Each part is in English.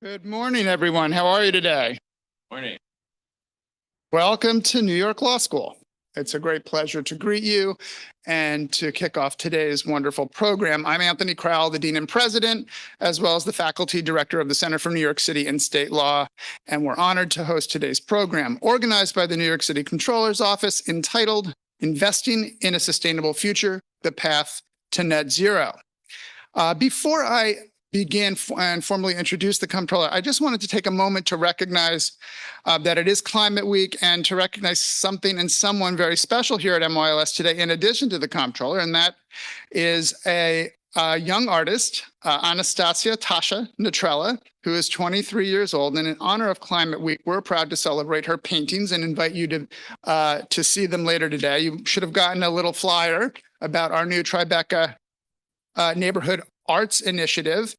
Good morning, everyone. How are you today? Morning. Welcome to New York Law School. It's a great pleasure to greet you and to kick off today's wonderful program. I'm Anthony Crowell, the Dean and President, as well as the Faculty Director of the Center for New York City and State Law, and we're honored to host today's program, organized by the New York City Comptroller's Office, entitled Investing in a Sustainable Future, The Path to Net Zero. Before I begin and formally introduce the comptroller, I just wanted to take a moment to recognize that it is Climate Week and to recognize something and someone very special here at MYLS today, in addition to the comptroller, and that is a young artist, Anastasia Tasha Natrella, who is 23 years old. And in honor of Climate Week, we're proud to celebrate her paintings and invite you to see them later today. You should have gotten a little flyer about our new Tribeca Neighborhood Arts Initiative,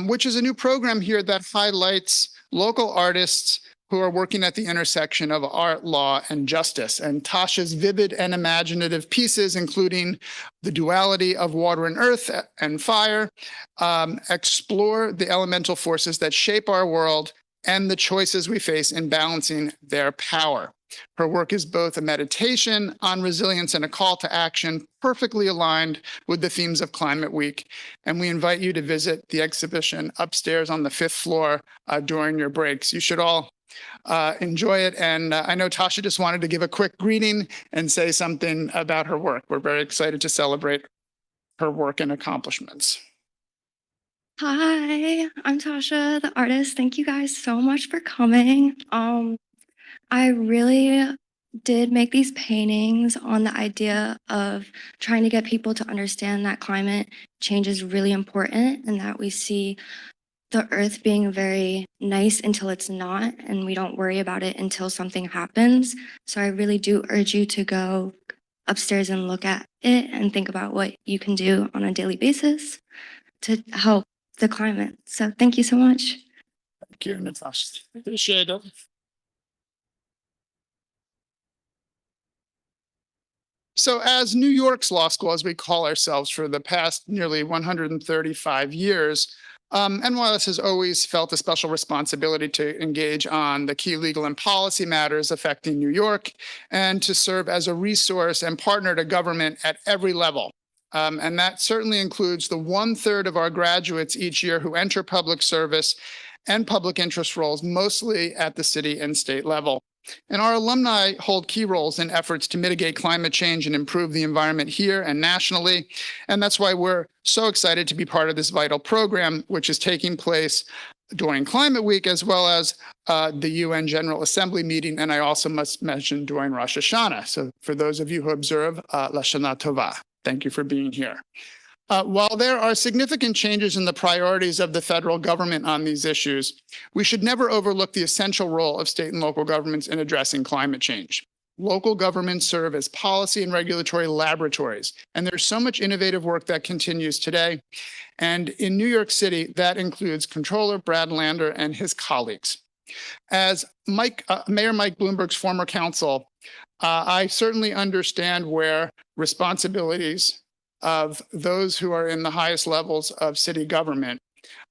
which is a new program here that highlights local artists who are working at the intersection of art, law, and justice. And Tasha's vivid and imaginative pieces, including the duality of water and earth and fire, explore the elemental forces that shape our world and the choices we face in balancing their power. Her work is both a meditation on resilience and a call to action, perfectly aligned with the themes of Climate Week. And we invite you to visit the exhibition upstairs on the 5th floor during your breaks. You should all enjoy it. And I know Tasha just wanted to give a quick greeting and say something about her work. We're very excited to celebrate her work and accomplishments. Hi, I'm Tasha, the artist. Thank you guys so much for coming. I really did make these paintings on the idea of trying to get people to understand that climate change is really important and that we see the earth being very nice until it's not, and we don't worry about it until something happens. So I really do urge you to go upstairs and look at it and think about what you can do on a daily basis to help the climate. So thank you so much. Thank you, Natasha. Appreciate it. So as New York's law school, as we call ourselves for the past nearly 135 years, NYLS has always felt a special responsibility to engage on the key legal and policy matters affecting New York and to serve as a resource and partner to government at every level. And that certainly includes the 1/3 of our graduates each year who enter public service and public interest roles, mostly at the city and state level. And our alumni hold key roles in efforts to mitigate climate change and improve the environment here and nationally. And that's why we're so excited to be part of this vital program, which is taking place during Climate Week, as well as the UN General Assembly meeting. And I also must mention during Rosh Hashanah. So for those of you who observe, Lashana Tova, thank you for being here. While there are significant changes in the priorities of the federal government on these issues, we should never overlook the essential role of state and local governments in addressing climate change. Local governments serve as policy and regulatory laboratories, and there's so much innovative work that continues today. And in New York City, that includes Comptroller Brad Lander and his colleagues. As Mayor Mike Bloomberg's former counsel, I certainly understand where responsibilities of those who are in the highest levels of city government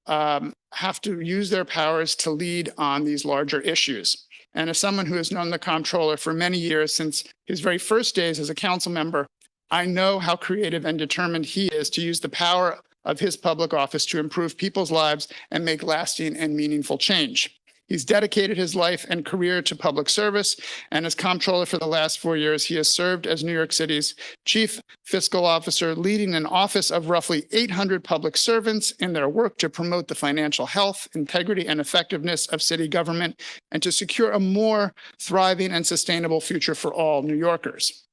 have to use their powers to lead on these larger issues. And as someone who has known the comptroller for many years, since his very first days as a council member, I know how creative and determined he is to use the power of his public office to improve people's lives and make lasting and meaningful change. He's dedicated his life and career to public service, and as comptroller for the last 4 years, he has served as New York City's chief fiscal officer, leading an office of roughly 800 public servants in their work to promote the financial health, integrity, and effectiveness of city government, and to secure a more thriving and sustainable future for all New Yorkers.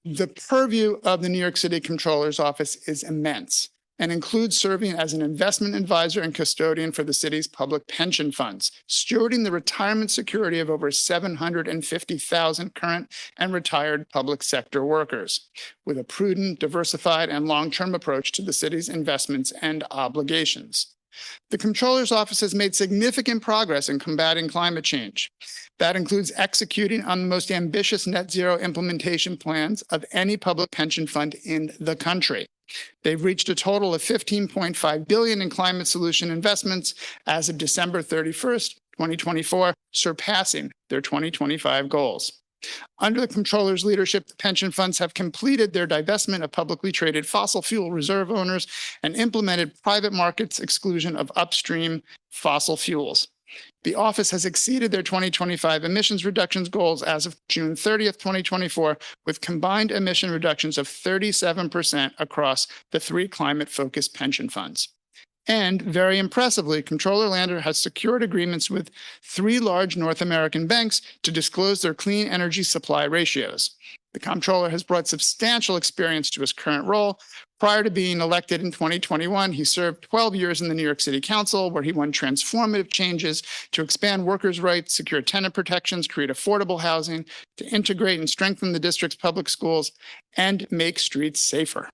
The purview of the New York City Comptroller's Office is immense and includes serving as an investment advisor and custodian for the city's public pension funds, stewarding the retirement security of over 750,000 current and retired public sector workers, with a prudent, diversified, and long-term approach to the city's investments and obligations. The Comptroller's Office has made significant progress in combating climate change. That includes executing on the most ambitious net zero implementation plans of any public pension fund in the country. They've reached a total of $15.5 billion in climate solution investments as of December 31st, 2024, surpassing their 2025 goals. Under the comptroller's leadership, the pension funds have completed their divestment of publicly traded fossil fuel reserve owners and implemented private markets exclusion of upstream fossil fuels. The office has exceeded their 2025 emissions reductions goals as of June 30th, 2024, with combined emission reductions of 37% across the three climate-focused pension funds. And very impressively, Comptroller Lander has secured agreements with three large North American banks to disclose their clean energy supply ratios. The comptroller has brought substantial experience to his current role. Prior to being elected in 2021, he served 12 years in the New York City Council, where he won transformative changes to expand workers' rights, secure tenant protections, create affordable housing, to integrate and strengthen the district's public schools, and make streets safer.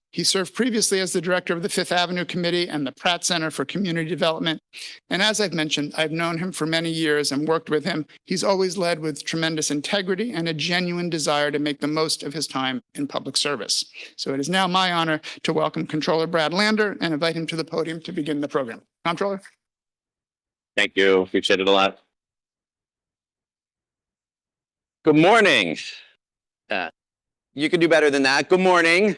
He served previously as the director of the Fifth Avenue Committee and the Pratt Center for Community Development. And as I've mentioned, I've known him for many years and worked with him. He's always led with tremendous integrity and a genuine desire to make the most of his time in public service. So it is now my honor to welcome Comptroller Brad Lander and invite him to the podium to begin the program. Comptroller. Thank you. Appreciate it a lot. Good morning. You can do better than that. Good morning.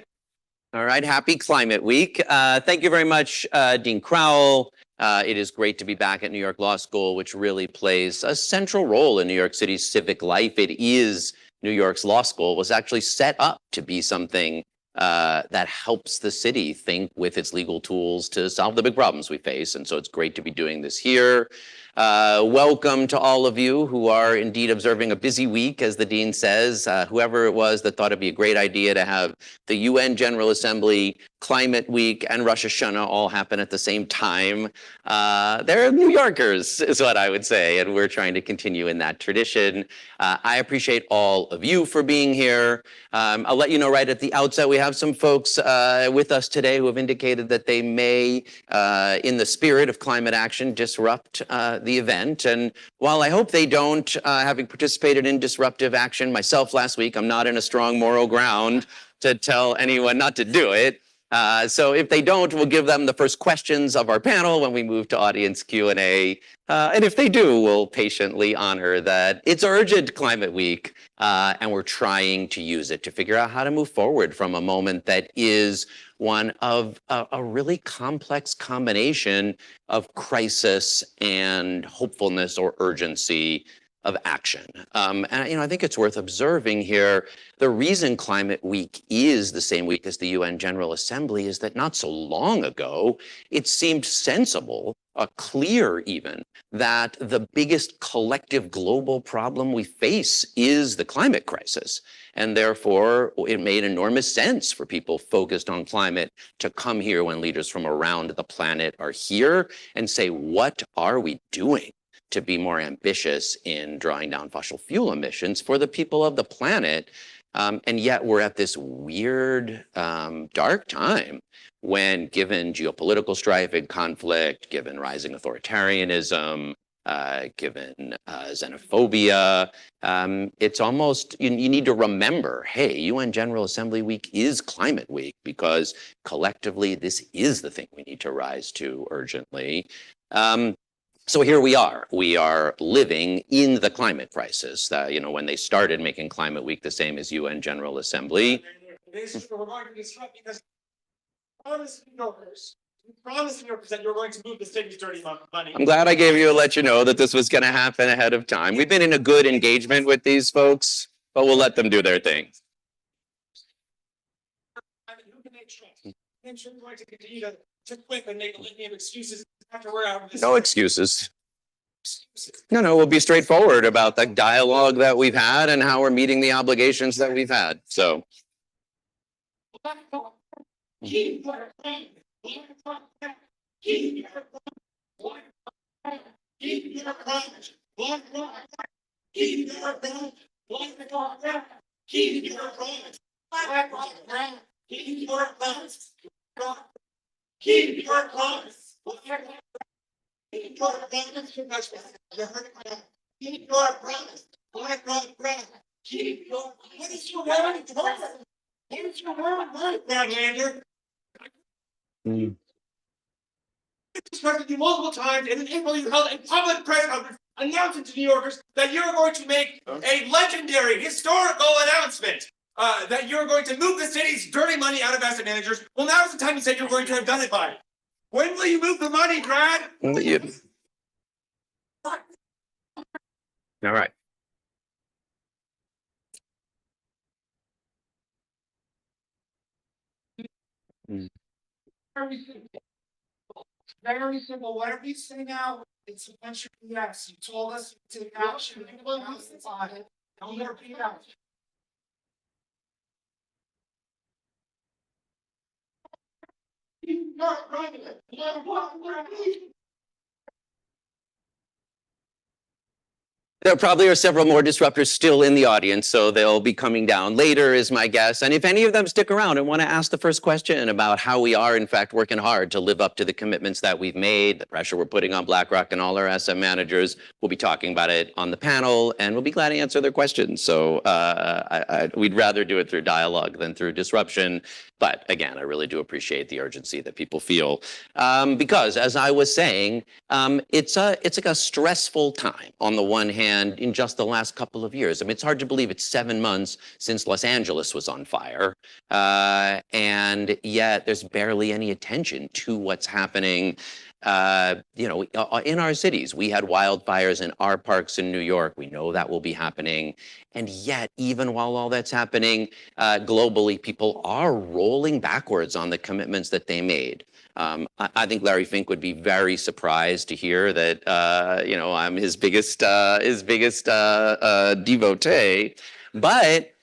All right. Happy Climate Week. Thank you very much, Dean Crowell. It is great to be back at New York Law School, which really plays a central role in New York City's civic life. It is New York's law school was actually set up to be something that helps the city think with its legal tools to solve the big problems we face. And so it's great to be doing this here. Welcome to all of you who are indeed observing a busy week, as the dean says. Whoever it was that thought it'd be a great idea to have the UN General Assembly, Climate Week, and Rosh Hashanah all happen at the same time. They're New Yorkers, is what I would say, and we're trying to continue in that tradition. I appreciate all of you for being here. I'll let you know right at the outset, we have some folks with us today who have indicated that they may, in the spirit of climate action, disrupt the event. And while I hope they don't, having participated in disruptive action myself last week, I'm not in a strong moral ground to tell anyone not to do it. So if they don't, we'll give them the first questions of our panel when we move to audience Q&A. And if they do, we'll patiently honor that it's urgent Climate Week, and we're trying to use it to figure out how to move forward from a moment that is one of a really complex combination of crisis and hopefulness or urgency of action. And I think it's worth observing here, the reason Climate Week is the same week as the UN General Assembly is that not so long ago, it seemed sensible, clear even, that the biggest collective global problem we face is the climate crisis. And therefore, it made enormous sense for people focused on climate to come here when leaders from around the planet are here and say, what are we doing to be more ambitious in drawing down fossil fuel emissions for the people of the planet? And yet we're at this weird, dark time when, given geopolitical strife and conflict, given rising authoritarianism, given xenophobia, it's almost, you need to remember, hey, UN General Assembly Week is Climate Week, because collectively this is the thing we need to rise to urgently. So here we are living in the climate crisis. When they started making Climate Week the same as UN General Assembly. We're going to disrupt because you promised New Yorkers that you were going to move the city's dirty money. I'm glad I gave you a let you know that this was going to happen ahead of time. We've been in a good engagement with these folks, but we'll let them do their thing. Who can they trust? I'm sure we're going to continue to quit and make a litany of excuses after we're out of this. No excuses. No, we'll be straightforward about the dialogue that we've had and how we're meeting the obligations that we've had. So. Keep your plan. Keep your plan. Keep your promise. Keep your promise. Keep your promise. Keep your promise. Keep your promise. Keep your promise. You heard it. Keep your promise. Keep your. What is your word? What is your word, Brad Lander? instructed you multiple times, and in April you held a public press conference announcing to New Yorkers that you're going to make a legendary, historical announcement. That you're going to move the city's dirty money out of asset managers. Well, now's the time you said you're going to have done it by. When will you move the money, Brad? All right. Very simple. Very simple. Whatever you say now, it's a bunch of BS. You told us to take action. Now it's on. No more BS. You're not running it. You're not running it. There probably are several more disruptors still in the audience, so they'll be coming down later is my guess. And if any of them stick around and want to ask the first question about how we are in fact working hard to live up to the commitments that we've made, the pressure we're putting on BlackRock and all our asset managers, we'll be talking about it on the panel and we'll be glad to answer their questions. So we'd rather do it through dialogue than through disruption. But again, I really do appreciate the urgency that people feel because as I was saying, it's like a stressful time on the one hand in just the last couple of years. I mean, it's hard to believe it's 7 months since Los Angeles was on fire. And yet there's barely any attention to what's happening in our cities. We had wildfires in our parks in New York. We know that will be happening. And yet, even while all that's happening globally, people are rolling backwards on the commitments that they made. I think Larry Fink would be very surprised to hear that, I'm his biggest devotee. But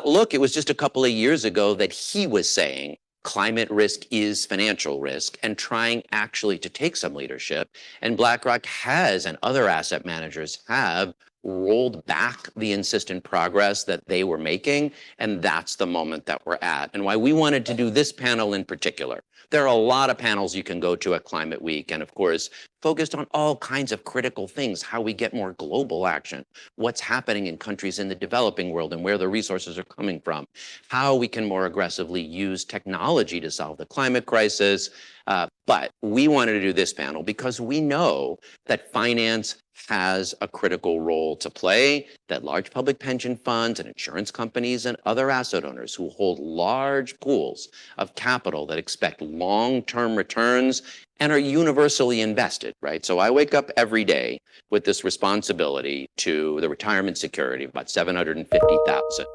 look, it was just a couple of years ago that he was saying climate risk is financial risk and trying actually to take some leadership. And BlackRock has, and other asset managers have, rolled back the insistent progress that they were making. And that's the moment that we're at and why we wanted to do this panel in particular. There are a lot of panels you can go to at Climate Week and of course, focused on all kinds of critical things, how we get more global action, what's happening in countries in the developing world and where the resources are coming from, how we can more aggressively use technology to solve the climate crisis. But we wanted to do this panel because we know that finance has a critical role to play, that large public pension funds and insurance companies and other asset owners who hold large pools of capital that expect long-term returns and are universally invested, right? So I wake up every day with this responsibility to the retirement security of about 750,000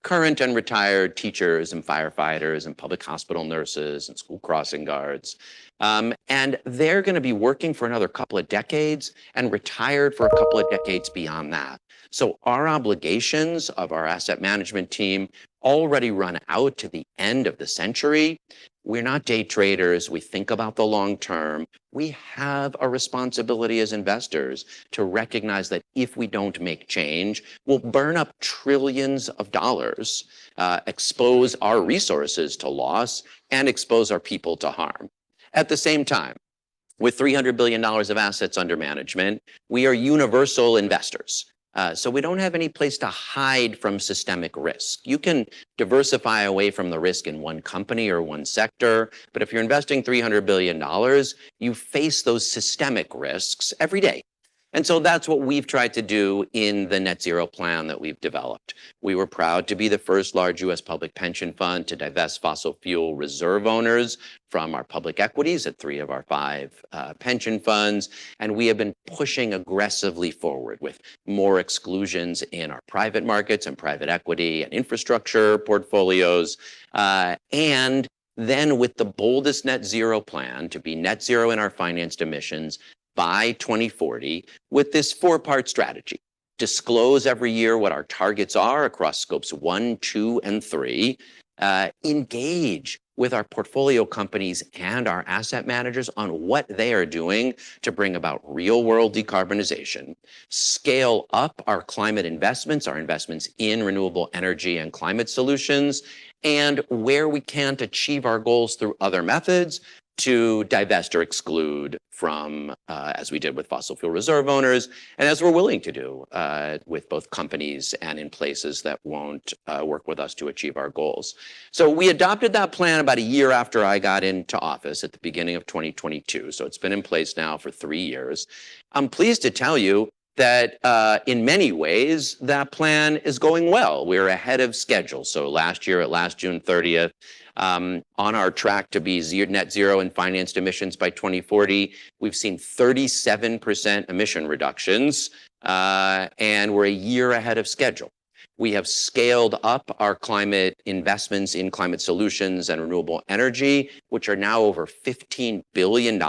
current and retired teachers and firefighters and public hospital nurses and school crossing guards. And they're going to be working for another couple of decades and retired for a couple of decades beyond that. So our obligations of our asset management team already run out to the end of the century. We're not day traders. We think about the long term. We have a responsibility as investors to recognize that if we don't make change, we'll burn up trillions of dollars, expose our resources to loss, and expose our people to harm. At the same time, with $300 billion of assets under management, we are universal investors. So we don't have any place to hide from systemic risk. You can diversify away from the risk in one company or one sector, but if you're investing $300 billion, you face those systemic risks every day. And so that's what we've tried to do in the net zero plan that we've developed. We were proud to be the first large U.S. public pension fund to divest fossil fuel reserve owners from our public equities at 3 of our 5 pension funds. And we have been pushing aggressively forward with more exclusions in our private markets and private equity and infrastructure portfolios. And then with the boldest net zero plan to be net zero in our financed emissions by 2040 with this 4-part strategy. Disclose every year what our targets are across scopes 1, 2, and 3. Engage with our portfolio companies and our asset managers on what they are doing to bring about real-world decarbonization. Scale up our climate investments, our investments in renewable energy and climate solutions, and where we can't achieve our goals through other methods, to divest or exclude from, as we did with fossil fuel reserve owners, and as we're willing to do with both companies and in places that won't work with us to achieve our goals. So we adopted that plan about a year after I got into office at the beginning of 2022. So it's been in place now for 3 years. I'm pleased to tell you that in many ways, that plan is going well. We're ahead of schedule. So last year, at last June 30th, on our track to be net zero in financed emissions by 2040, we've seen 37% emission reductions, and we're a year ahead of schedule. We have scaled up our climate investments in climate solutions and renewable energy, which are now over $15 billion,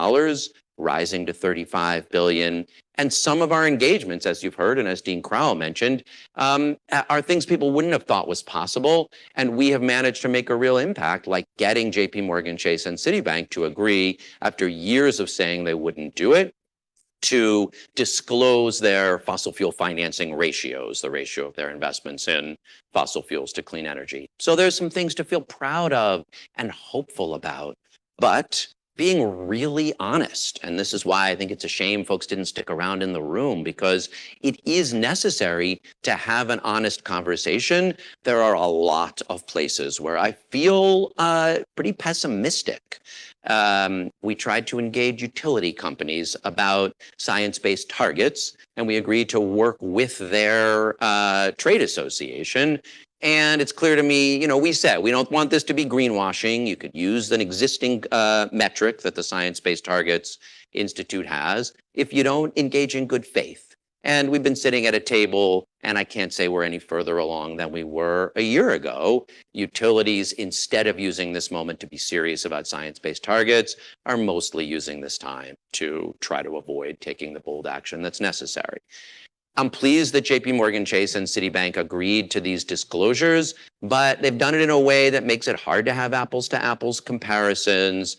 rising to $35 billion. And some of our engagements, as you've heard, and as Dean Crowell mentioned, are things people wouldn't have thought was possible. And we have managed to make a real impact, like getting JP Morgan Chase and Citibank to agree, after years of saying they wouldn't do it, to disclose their fossil fuel financing ratios, the ratio of their investments in fossil fuels to clean energy. So there's some things to feel proud of and hopeful about. But being really honest, and this is why I think it's a shame folks didn't stick around in the room, because it is necessary to have an honest conversation. There are a lot of places where I feel pretty pessimistic. We tried to engage utility companies about science-based targets, and we agreed to work with their trade association. And it's clear to me, we said we don't want this to be greenwashing. You could use an existing metric that the Science Based Targets Institute has if you don't engage in good faith. And we've been sitting at a table, and I can't say we're any further along than we were a year ago. Utilities, instead of using this moment to be serious about science-based targets, are mostly using this time to try to avoid taking the bold action that's necessary. I'm pleased that JP Morgan Chase and Citibank agreed to these disclosures, but they've done it in a way that makes it hard to have apples to apples comparisons.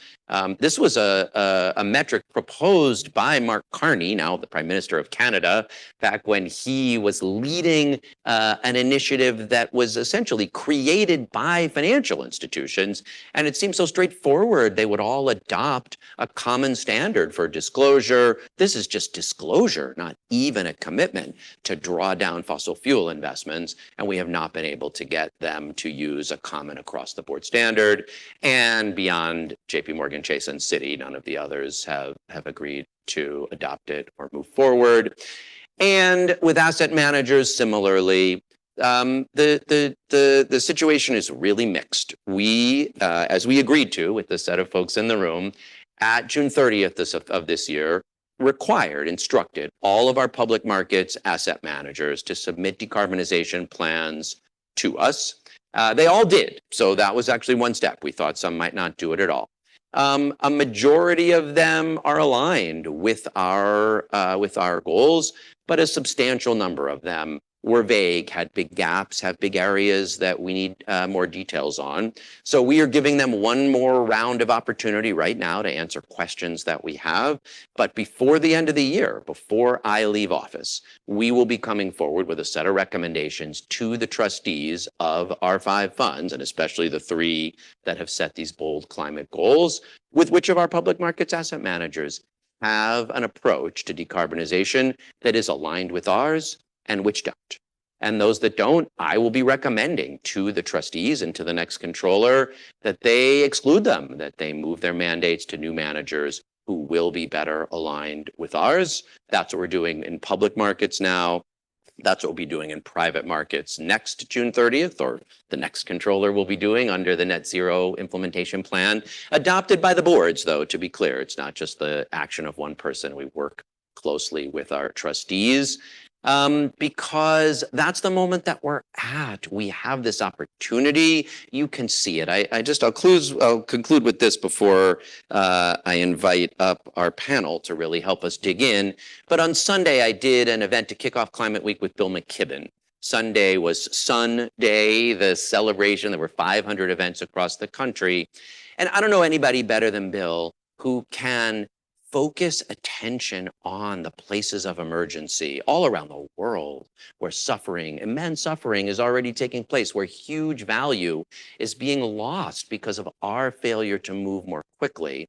This was a metric proposed by Mark Carney, now the Prime Minister of Canada, back when he was leading an initiative that was essentially created by financial institutions. And it seems so straightforward. They would all adopt a common standard for disclosure. This is just disclosure, not even a commitment to draw down fossil fuel investments. And we have not been able to get them to use a common across the board standard. And beyond JP Morgan Chase and Citi, none of the others have agreed to adopt it or move forward. And with asset managers, similarly, the situation is really mixed. We, as we agreed to with the set of folks in the room, at June 30th of this year, instructed all of our public markets asset managers to submit decarbonization plans to us. They all did. So that was actually one step. We thought some might not do it at all. A majority of them are aligned with our goals, but a substantial number of them were vague, had big gaps, have big areas that we need more details on. So we are giving them one more round of opportunity right now to answer questions that we have. But before the end of the year, before I leave office, we will be coming forward with a set of recommendations to the trustees of our 5 funds, and especially the 3 that have set these bold climate goals, with which of our public markets asset managers have an approach to decarbonization that is aligned with ours, and which don't. And those that don't, I will be recommending to the trustees and to the next controller that they exclude them, that they move their mandates to new managers who will be better aligned with ours. That's what we're doing in public markets now. That's what we'll be doing in private markets next June 30th, or the next controller will be doing under the net zero implementation plan, adopted by the boards, though, to be clear. It's not just the action of one person. We work closely with our trustees. Because that's the moment that we're at. We have this opportunity. You can see it. I'll conclude with this before I invite up our panel to really help us dig in. But on Sunday, I did an event to kick off Climate Week with Bill McKibben. Sunday was Sun Day, the celebration. There were 500 events across the country. And I don't know anybody better than Bill who can focus attention on the places of emergency all around the world where suffering, immense suffering is already taking place, where huge value is being lost because of our failure to move more quickly.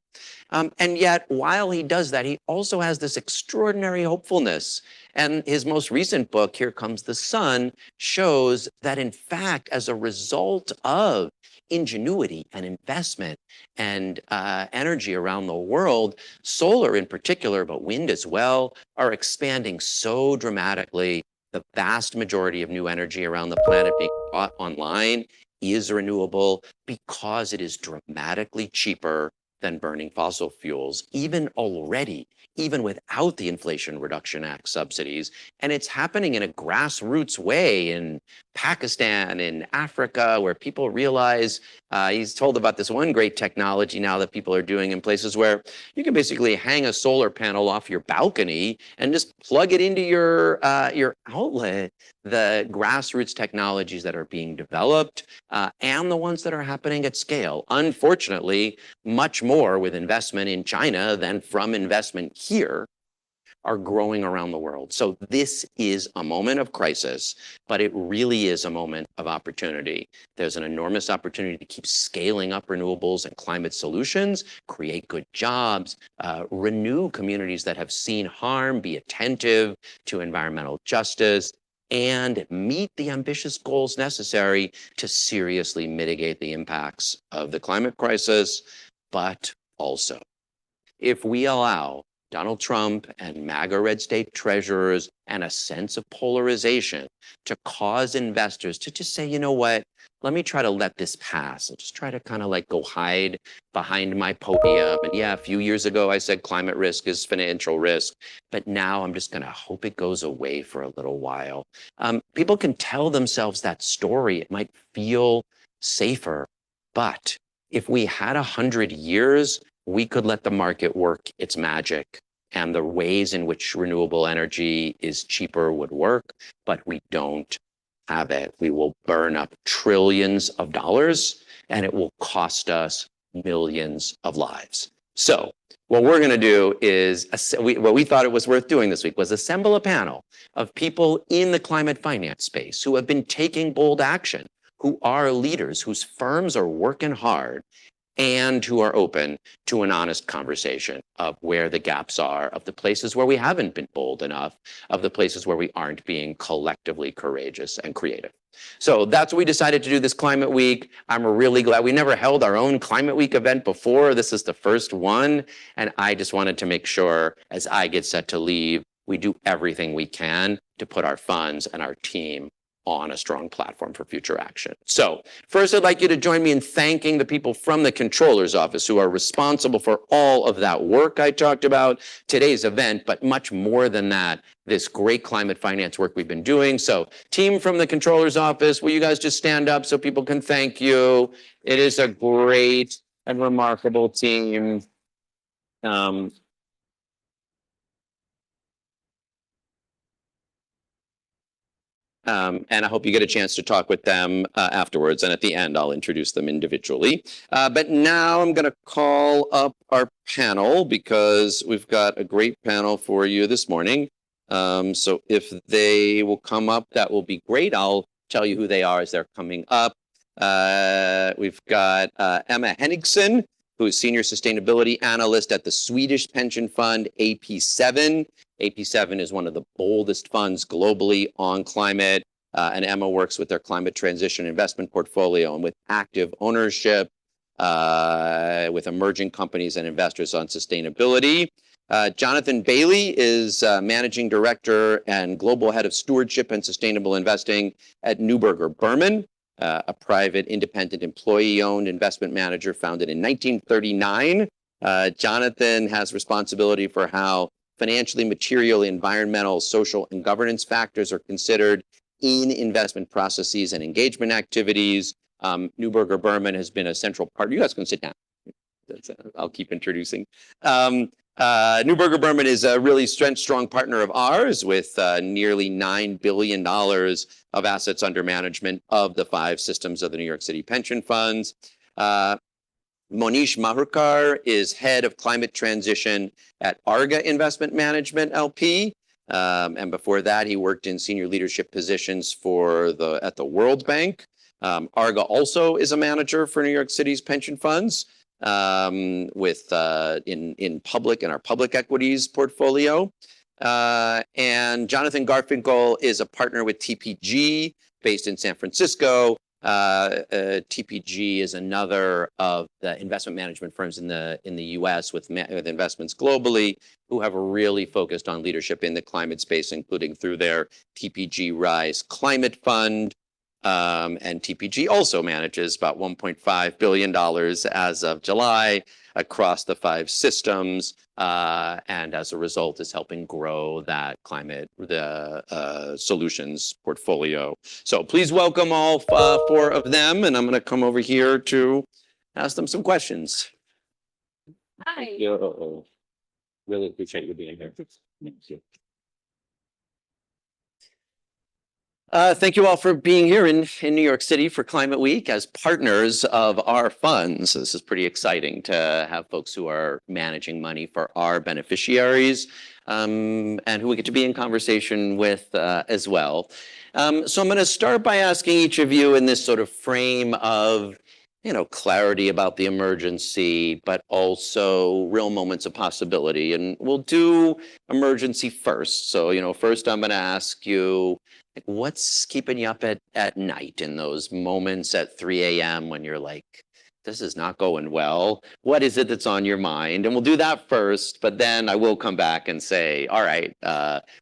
And yet, while he does that, he also has this extraordinary hopefulness. And his most recent book, Here Comes the Sun, shows that in fact, as a result of ingenuity and investment and energy around the world, solar in particular, but wind as well, are expanding so dramatically. The vast majority of new energy around the planet being brought online is renewable because it is dramatically cheaper than burning fossil fuels, even already, even without the Inflation Reduction Act subsidies. And it's happening in a grassroots way in Pakistan, in Africa, where people realize, he's told about this one great technology now that people are doing in places where you can basically hang a solar panel off your balcony and just plug it into your outlet. The grassroots technologies that are being developed and the ones that are happening at scale. Unfortunately, much more with investment in China than from investment here are growing around the world. So this is a moment of crisis, but it really is a moment of opportunity. There's an enormous opportunity to keep scaling up renewables and climate solutions, create good jobs, renew communities that have seen harm, be attentive to environmental justice, and meet the ambitious goals necessary to seriously mitigate the impacts of the climate crisis. But also, if we allow Donald Trump and MAGA red state treasurers and a sense of polarization to cause investors to just say, you know what, let me try to let this pass. I'll just try to kind of like go hide behind my podium. And yeah, a few years ago, I said climate risk is financial risk, but now I'm just going to hope it goes away for a little while. People can tell themselves that story. It might feel safer, but if we had 100 years, we could let the market work its magic and the ways in which renewable energy is cheaper would work, but we don't have it. We will burn up trillions of dollars and it will cost us millions of lives. So what we're going to do is, what we thought it was worth doing this week was assemble a panel of people in the climate finance space who have been taking bold action, who are leaders, whose firms are working hard, and who are open to an honest conversation of where the gaps are, of the places where we haven't been bold enough, of the places where we aren't being collectively courageous and creative. So that's what we decided to do this Climate Week. I'm really glad we never held our own Climate Week event before. This is the first one. And I just wanted to make sure, as I get set to leave, we do everything we can to put our funds and our team on a strong platform for future action. So first, I'd like you to join me in thanking the people from the Controller's Office who are responsible for all of that work I talked about, today's event, but much more than that, this great climate finance work we've been doing. So team from the Controller's Office, will you guys just stand up so people can thank you? It is a great and remarkable team. And I hope you get a chance to talk with them afterwards. And at the end, I'll introduce them individually. But now I'm going to call up our panel because we've got a great panel for you this morning. So if they will come up, that will be great. I'll tell you who they are as they're coming up. We've got Emma Henningsen, who is Senior Sustainability Analyst at the Swedish pension fund AP7. AP7 is one of the boldest funds globally on climate, and Emma works with their climate transition investment portfolio and with active ownership with emerging companies and investors on sustainability. Jonathan Bailey is Managing Director and Global Head of Stewardship and Sustainable Investing at Neuberger Berman, a private independent employee-owned investment manager founded in 1939. Jonathan has responsibility for how financially, material, environmental, social, and governance factors are considered in investment processes and engagement activities. Neuberger Berman has been a central part. You guys can sit down. I'll keep introducing. Neuberger Berman is a really strong partner of ours with nearly $9 billion of assets under management of the 5 systems of the New York City pension funds. Monish Mahurkar is head of climate transition at Arga Investment Management LP. And before that, he worked in senior leadership positions at the World Bank. Arga also is a manager for New York City's pension funds in our public equities portfolio. And Jonathan Garfinkel is a partner with TPG based in San Francisco. TPG is another of the investment management firms in the US with investments globally who have really focused on leadership in the climate space, including through their TPG Rise Climate Fund. And TPG also manages about $1.5 billion as of July across the 5 systems, and as a result is helping grow that solutions portfolio. So please welcome all 4 of them, and I'm going to come over here to ask them some questions. Hi. Really appreciate you being here. Thank you. Thank you all for being here in New York City for Climate Week as partners of our funds. This is pretty exciting to have folks who are managing money for our beneficiaries and who we get to be in conversation with as well. So I'm going to start by asking each of you in this sort of frame of clarity about the emergency, but also real moments of possibility. And we'll do emergency first. So, first I'm going to ask you, what's keeping you up at night in those moments at 3 a.m. when you're like, this is not going well? What is it that's on your mind? And we'll do that first, but then I will come back and say, all right,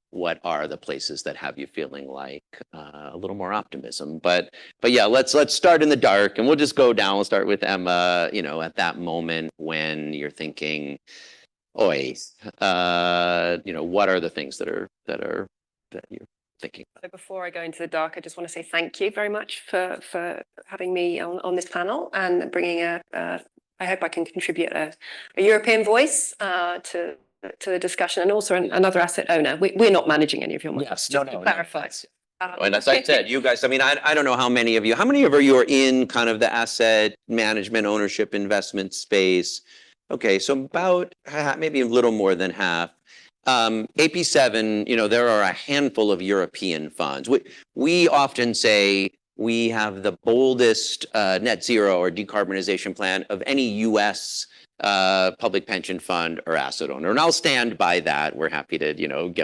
what are the places that have you feeling like a little more optimism? But yeah, let's start in the dark and we'll just go down. We'll start with Emma, at that moment when you're thinking, oi, what are the things that you're thinking? So before I go into the dark, I just want to say thank you very much for having me on this panel and bringing I hope I can contribute a European voice to the discussion, and also another asset owner. We're not managing any of your money. Yes, just no, to clarify. And as I said, you guys, I don't know how many of you are in kind of the asset management, ownership, investment space. Okay, so about maybe a little more than half. AP7, there are a handful of European funds. We often say we have the boldest net zero or decarbonization plan of any US public pension fund or asset owner. And I'll stand by that. We're happy to,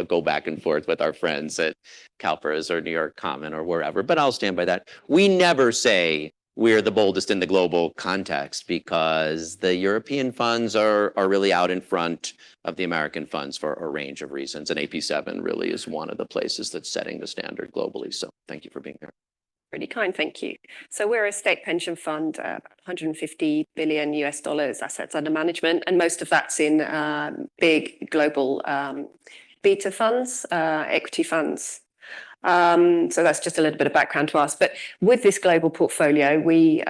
go back and forth with our friends at CalPERS or New York Common or wherever, but I'll stand by that. We never say we're the boldest in the global context because the European funds are really out in front of the American funds for a range of reasons. And AP7 really is one of the places that's setting the standard globally. So thank you for being here. Really kind, thank you. So we're a state pension fund, $150 billion assets under management, and most of that's in big global beta funds, equity funds. So that's just a little bit of background to us. But with this global portfolio, we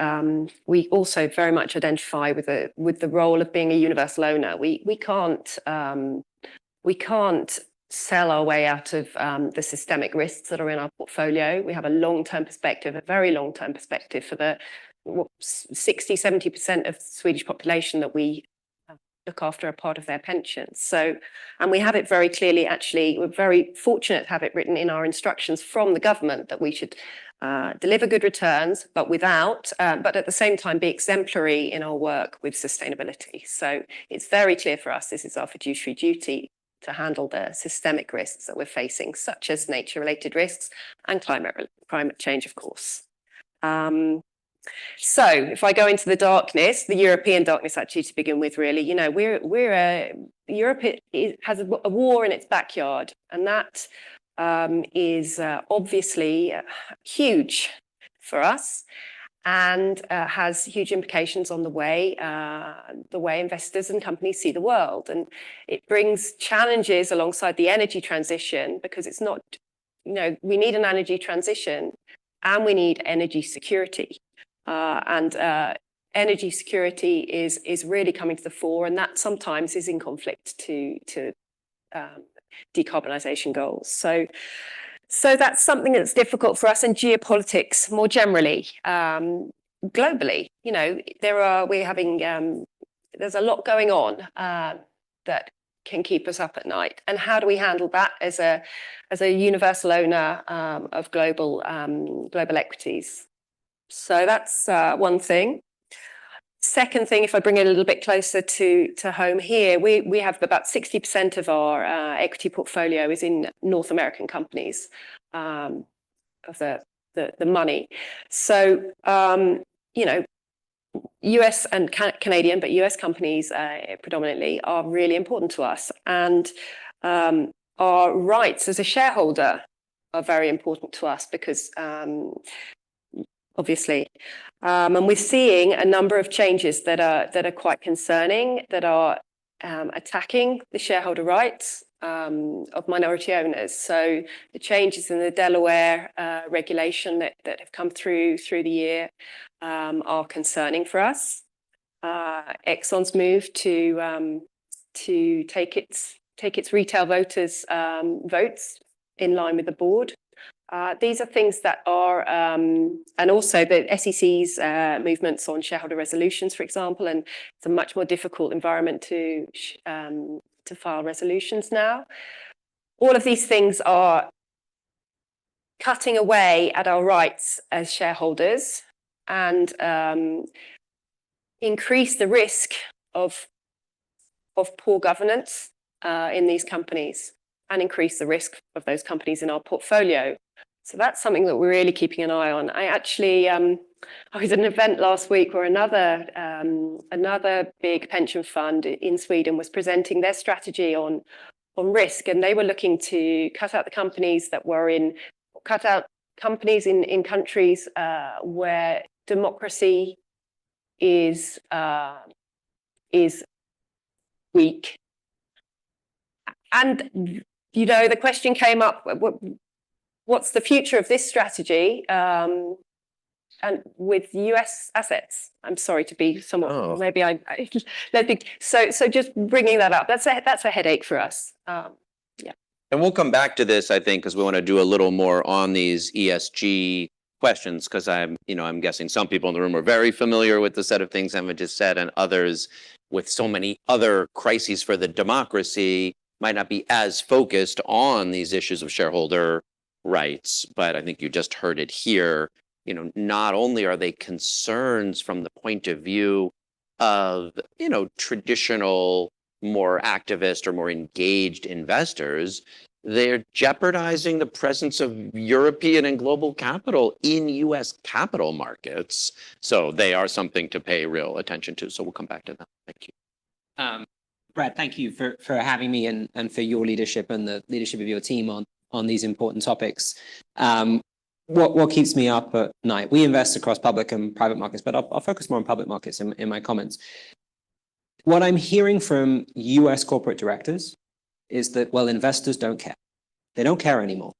also very much identify with the role of being a universal owner. We can't sell our way out of the systemic risks that are in our portfolio. We have a long-term perspective, a very long-term perspective for the 60-70% of the Swedish population that we look after a part of their pensions. So, and we have it very clearly, actually, we're very fortunate to have it written in our instructions from the government that we should deliver good returns, but at the same time be exemplary in our work with sustainability. So it's very clear for us, this is our fiduciary duty to handle the systemic risks that we're facing, such as nature-related risks and climate change, of course. So if I go into the darkness, the European darkness, actually, to begin with, really, Europe has a war in its backyard, and that is obviously huge for us and has huge implications on the way investors and companies see the world. And it brings challenges alongside the energy transition, because it's not, we need an energy transition and we need energy security. Energy security is really coming to the fore, and that sometimes is in conflict to decarbonisation goals. So that's something that's difficult for us, in geopolitics more generally. globally, you know, there's a lot going on that can keep us up at night. And how do we handle that as a universal owner of global equities? So that's one thing. Second thing, if I bring it a little bit closer to home here, we have about 60% of our equity portfolio is in North American companies of the money. So, you know, US and Canadian, but US companies predominantly are really important to us. And our rights as a shareholder are very important to us because obviously. And we're seeing a number of changes that are quite concerning, that are attacking the shareholder rights of minority owners. So the changes in the Delaware regulation that have come through the year are concerning for us. Exxon's move to take its retail voters' votes in line with the board. These are things that are, and also the SEC's movements on shareholder resolutions, for example, and it's a much more difficult environment to file resolutions now. All of these things are cutting away at our rights as shareholders and increase the risk of poor governance in these companies and increase the risk of those companies in our portfolio. So that's something that we're really keeping an eye on. I actually, I was at an event last week where another big pension fund in Sweden was presenting their strategy on risk, and they were looking to cut out countries in countries where democracy is weak. And you know, the question came up: what's the future of this strategy? And with US assets, I'm sorry to be somewhat. Oh. Maybe so just bringing that up. That's a headache for us. Yeah. And we'll come back to this, I think, because we want to do a little more on these ESG questions, because I'm guessing some people in the room are very familiar with the set of things Emma just said, and others with so many other crises for the democracy might not be as focused on these issues of shareholder rights. But I think you just heard it here. You know, not only are they concerns from the point of view of, you know, traditional, more activist or more engaged investors, they're jeopardizing the presence of European and global capital in US capital markets. So they are something to pay real attention to. So we'll come back to that. Thank you. Brad, thank you for having me and for your leadership and the leadership of your team on these important topics. What keeps me up at night? We invest across public and private markets, but I'll focus more on public markets in my comments. What I'm hearing from US corporate directors is that, well, investors don't care. They don't care anymore.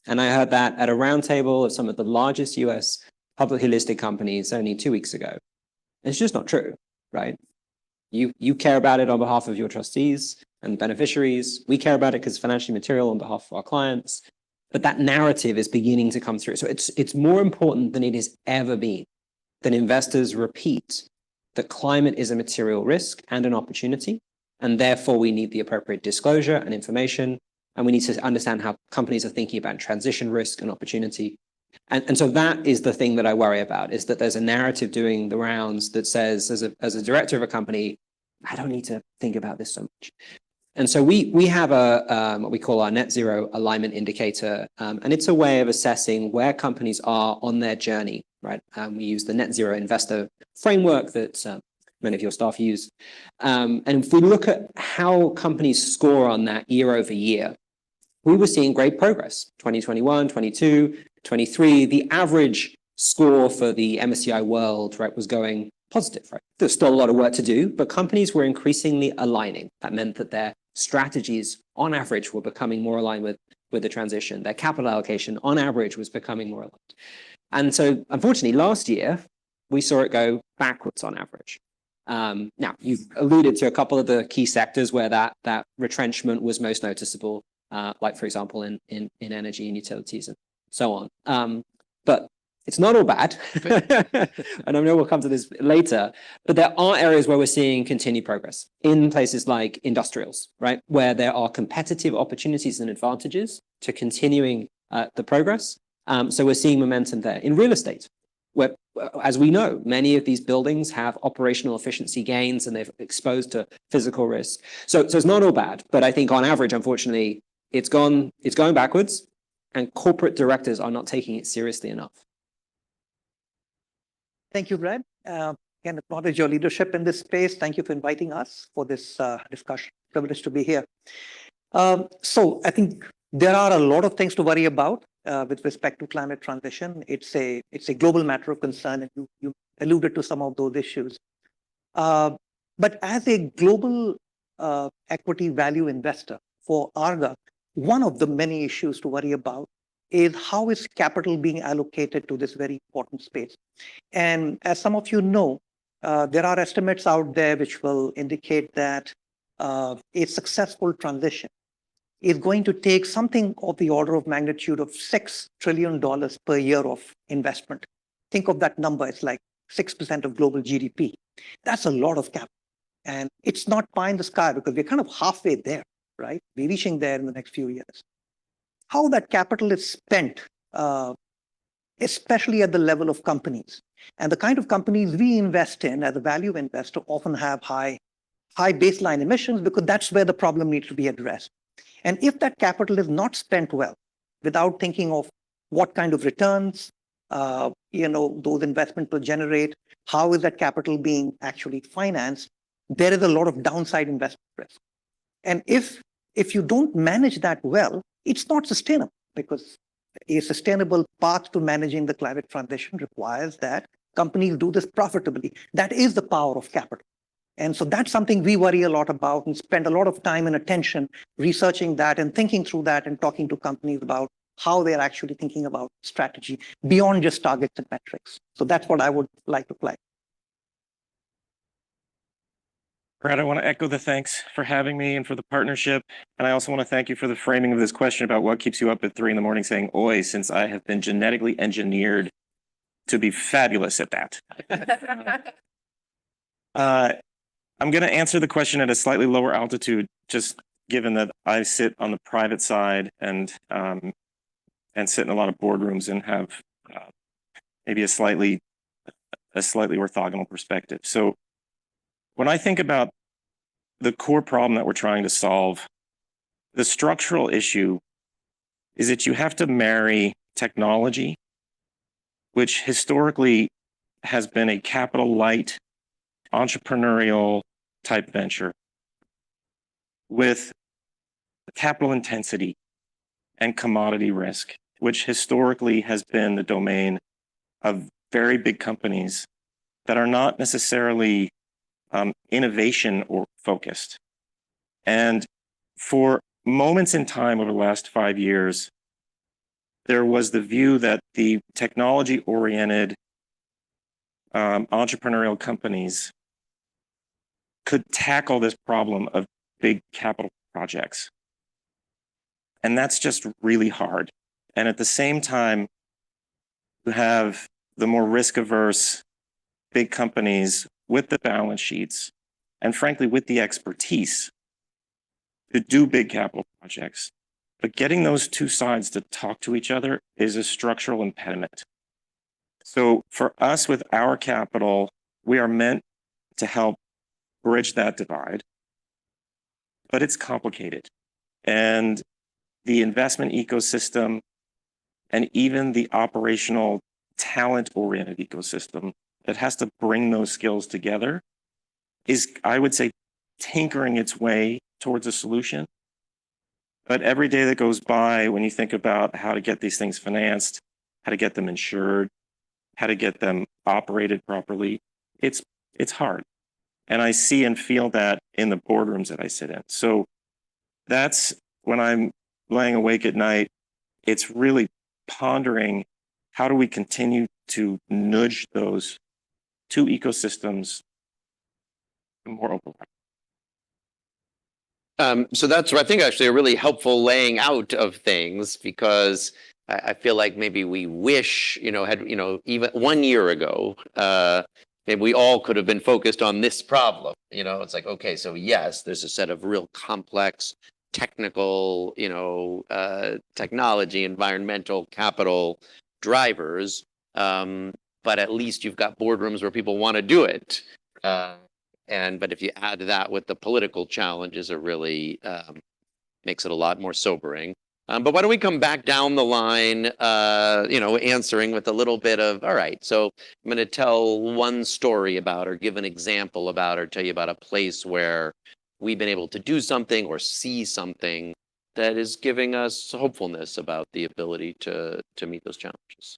And I heard that at a roundtable of some of the largest US publicly listed companies only 2 weeks ago. It's just not true, right? You care about it on behalf of your trustees and beneficiaries. We care about it because it's financially material on behalf of our clients. But that narrative is beginning to come through. So it's more important than it has ever been that investors repeat that climate is a material risk and an opportunity, and therefore we need the appropriate disclosure and information, and we need to understand how companies are thinking about transition risk and opportunity. And so that is the thing that I worry about, is that there's a narrative doing the rounds that says, as a director of a company, I don't need to think about this so much. And so we have what we call our net zero alignment indicator, and it's a way of assessing where companies are on their journey, right? We use the net zero investor framework that many of your staff use. And if we look at how companies score on that year over year, we were seeing great progress. 2021, 22, 23, the average score for the MSCI World, right, was going positive, right? There's still a lot of work to do, but companies were increasingly aligning. That meant that their strategies, on average, were becoming more aligned with the transition. Their capital allocation, on average, was becoming more aligned. And so, unfortunately, last year, we saw it go backwards on average. Now, you've alluded to a couple of the key sectors where that retrenchment was most noticeable, like, for example, in energy and utilities and so on. But It's not all bad. And I know we'll come to this later, but there are areas where we're seeing continued progress in places like industrials, right? Where there are competitive opportunities and advantages to continuing the progress. So we're seeing momentum there. In real estate, where, as we know, many of these buildings have operational efficiency gains and they're exposed to physical risk. So it's not all bad, but I think on average, unfortunately, it's going backwards, and corporate directors are not taking it seriously enough. Thank you, Brad. Again, acknowledge your leadership in this space. Thank you for inviting us for this discussion. Privileged to be here. So I think there are a lot of things to worry about with respect to climate transition. It's a global matter of concern, and you alluded to some of those issues. But as a global equity value investor for Arga, one of the many issues to worry about is how is capital being allocated to this very important space. And as some of you know, there are estimates out there which will indicate that a successful transition is going to take something of the order of magnitude of $6 trillion per year of investment. Think of that number, it's like 6% of global GDP. That's a lot of capital. And it's not pie in the sky because we're kind of halfway there, right? We're reaching there in the next few years. How that capital is spent, especially at the level of companies. And the kind of companies we invest in as a value investor often have high baseline emissions because that's where the problem needs to be addressed. And if that capital is not spent well, without thinking of what kind of returns those investments will generate, how is that capital being actually financed, there is a lot of downside investment risk. And if you don't manage that well, it's not sustainable because a sustainable path to managing the climate transition requires that companies do this profitably. That is the power of capital. And so that's something we worry a lot about and spend a lot of time and attention researching that and thinking through that and talking to companies about how they're actually thinking about strategy beyond just targets and metrics. So that's what I would like to flag. Brad, I want to echo the thanks for having me and for the partnership. And I also want to thank you for the framing of this question about what keeps you up at 3 a.m. saying oi, since I have been genetically engineered to be fabulous at that. I'm going to answer the question at a slightly lower altitude, just given that I sit on the private side and sit in a lot of boardrooms and have maybe a slightly orthogonal perspective. So when I think about the core problem that we're trying to solve, the structural issue is that you have to marry technology, which historically has been a capital light, entrepreneurial type venture, with capital intensity and commodity risk, which historically has been the domain of very big companies that are not necessarily innovation or focused. And for moments in time over the last 5 years, there was the view that the technology-oriented entrepreneurial companies could tackle this problem of big capital projects. And that's just really hard. And at the same time, you have the more risk-averse big companies with the balance sheets and frankly with the expertise to do big capital projects. But getting those two sides to talk to each other is a structural impediment. So for us with our capital, we are meant to help bridge that divide, but it's complicated. And the investment ecosystem and even the operational talent-oriented ecosystem that has to bring those skills together is, I would say, tinkering its way towards a solution. But every day that goes by, when you think about how to get these things financed, how to get them insured, how to get them operated properly, it's hard. And I see and feel that in the boardrooms that I sit in. So that's when I'm laying awake at night, it's really pondering how do we continue to nudge those two ecosystems more openly. So that's, I think, actually a really helpful laying out of things, because I feel like maybe we wish, had, even 1 year ago, maybe we all could have been focused on this problem. It's like, okay, so yes, there's a set of real complex technical, technology, environmental, capital drivers. But at least you've got boardrooms where people want to do it. But if you add that with the political challenges, it really makes it a lot more sobering. But why don't we come back down the line, answering with a little bit of, all right, so I'm going to tell one story about, or give an example about, or tell you about a place where we've been able to do something or see something that is giving us hopefulness about the ability to meet those challenges.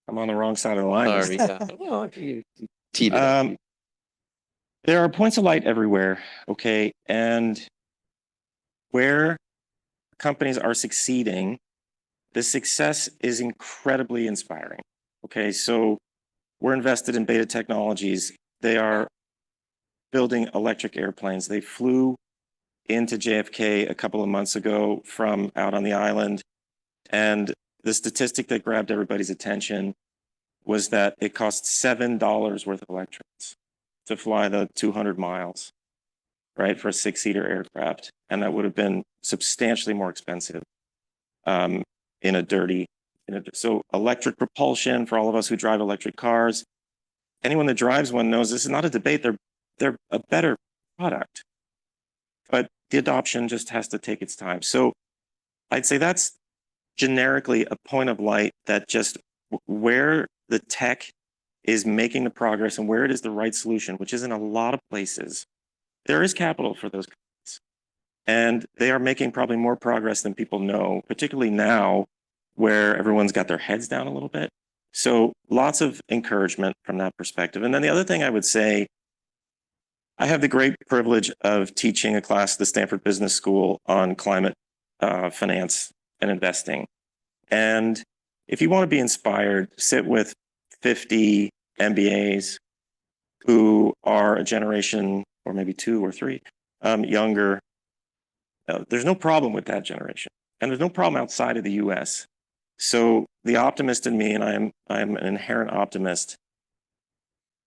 I'm on the wrong side of the line. Sorry, well, if you teed it up. There are points of light everywhere, okay? And where companies are succeeding, the success is incredibly inspiring, okay? So we're invested in Beta Technologies. They are building electric airplanes. They flew into JFK a couple of months ago from out on the island. And the statistic that grabbed everybody's attention was that it cost $7 worth of electrons to fly the 200 miles, right, for a 6-seater aircraft. And that would have been substantially more expensive so electric propulsion, for all of us who drive electric cars, anyone that drives one knows this is not a debate. They're a better product, but the adoption just has to take its time. So I'd say that's generically a point of light, that just where the tech is making the progress and where it is the right solution, which is in a lot of places, there is capital for those companies. And they are making probably more progress than people know, particularly now where everyone's got their heads down a little bit. So lots of encouragement from that perspective. And then the other thing I would say, I have the great privilege of teaching a class at the Stanford Business School on climate finance and investing. And if you want to be inspired, sit with 50 MBAs who are a generation, or maybe 2 or 3, younger. There's no problem with that generation. And there's no problem outside of the US. So the optimist in me, and I am an inherent optimist,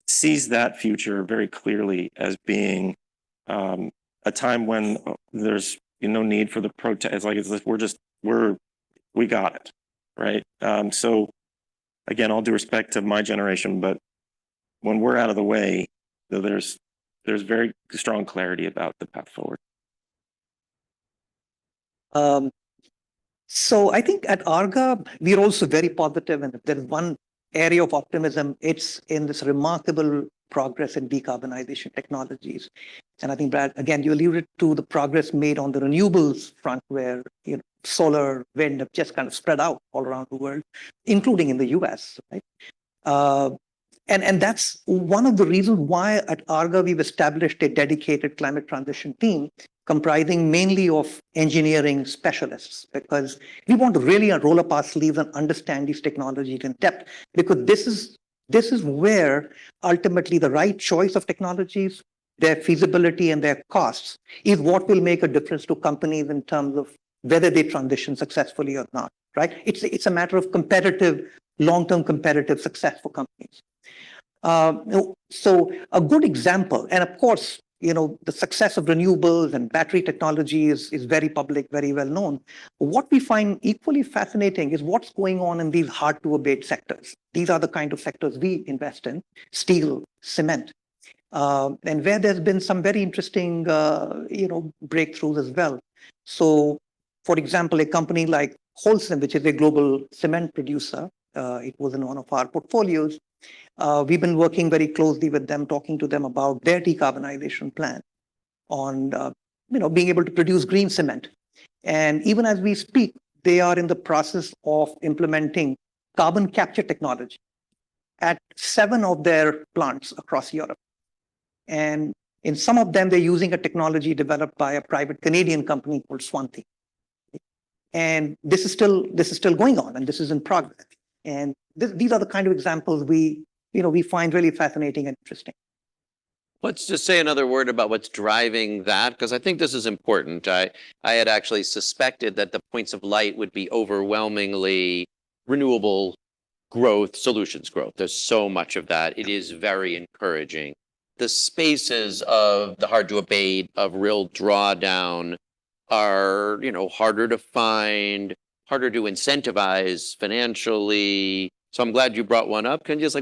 sees that future very clearly as being a time when there's no need for the protest. It's like we got it, right? So again, all due respect to my generation, but when we're out of the way, there's very strong clarity about the path forward. So I think at Arga, we're also very positive, and if there's one area of optimism, it's in this remarkable progress in decarbonization technologies. And I think, Brad, again, you alluded to the progress made on the renewables front, where solar, wind have just kind of spread out all around the world, including in the US, right? And that's one of the reasons why at Arga we've established a dedicated climate transition team comprising mainly of engineering specialists, because we want to really roll up our sleeves and understand these technologies in depth, because this is where ultimately the right choice of technologies, their feasibility and their costs is what will make a difference to companies in terms of whether they transition successfully or not, right? It's a matter of long-term competitive success for companies. So a good example, and of course, the success of renewables and battery technology is very public, very well known. What we find equally fascinating is what's going on in these hard to abate sectors. These are the kind of sectors we invest in: steel, cement, and where there's been some very interesting, breakthroughs as well. So, for example, a company like Holcim, which is a global cement producer, it was in one of our portfolios. We've been working very closely with them, talking to them about their decarbonization plan on, being able to produce green cement. And even as we speak, they are in the process of implementing carbon capture technology at 7 of their plants across Europe. And in some of them, they're using a technology developed by a private Canadian company called Swanti. And this is still going on, and this is in progress. And these are the kind of examples we find really fascinating and interesting. Let's just say another word about what's driving that, because I think this is important. I had actually suspected that the points of light would be overwhelmingly renewable growth, solutions growth. There's so much of that. It is very encouraging. The spaces of the hard to abate, of real drawdown are, harder to find, harder to incentivize financially. So I'm glad you brought one up. Can you just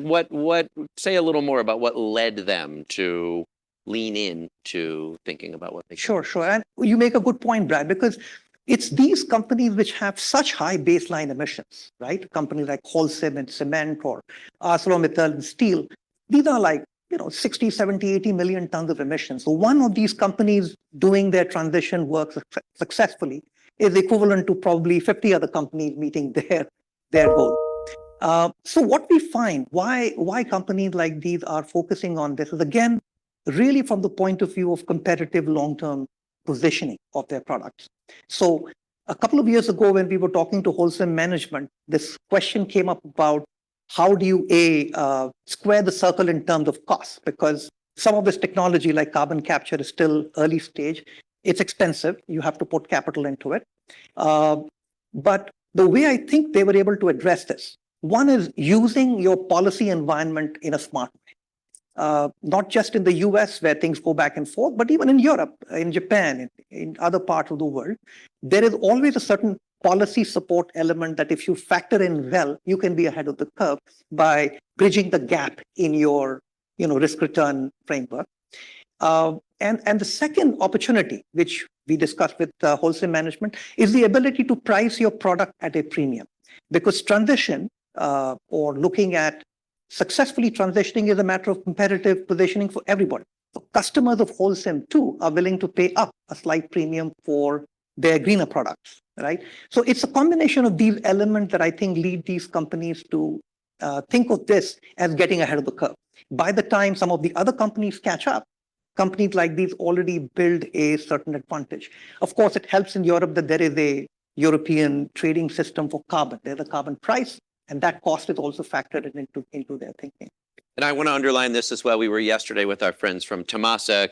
say a little more about what led them to lean in to thinking about what they can Sure, sure. And you make a good point, Brad, because it's these companies which have such high baseline emissions, right? Companies like Holcim and cement or ArcelorMittal and steel. These are like, 60, 70, 80 million tons of emissions. So one of these companies doing their transition work successfully is equivalent to probably 50 other companies meeting their goal. So what we find, why companies like these are focusing on this is, again, really from the point of view of competitive long-term positioning of their products. So a couple of years ago, when we were talking to Holcim management, this question came up about how do you square the circle in terms of costs? Because some of this technology like carbon capture is still early stage. It's expensive. You have to put capital into it. But the way I think they were able to address this, one is using your policy environment in a smart way. Not just in the US where things go back and forth, but even in Europe, in Japan, in other parts of the world, there is always a certain policy support element that if you factor in well, you can be ahead of the curve by bridging the gap in your risk return framework. And the second opportunity, which we discussed with Holcim management, is the ability to price your product at a premium. Because transition or looking at successfully transitioning is a matter of competitive positioning for everybody. So customers of Holcim too are willing to pay up a slight premium for their greener products, right? So it's a combination of these elements that I think lead these companies to think of this as getting ahead of the curve. By the time some of the other companies catch up, companies like these already build a certain advantage. Of course, it helps in Europe that there is a European trading system for carbon. There's a carbon price, and that cost is also factored into their thinking. And I want to underline this as well. We were yesterday with our friends from Temasek,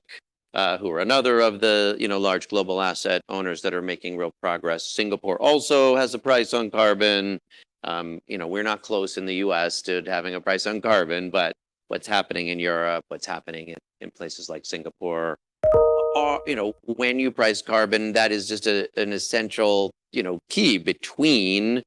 who are another of the large global asset owners that are making real progress. Singapore also has a price on carbon. We're not close in the US to having a price on carbon, but what's happening in Europe, what's happening in places like Singapore, when you price carbon, that is just an essential key between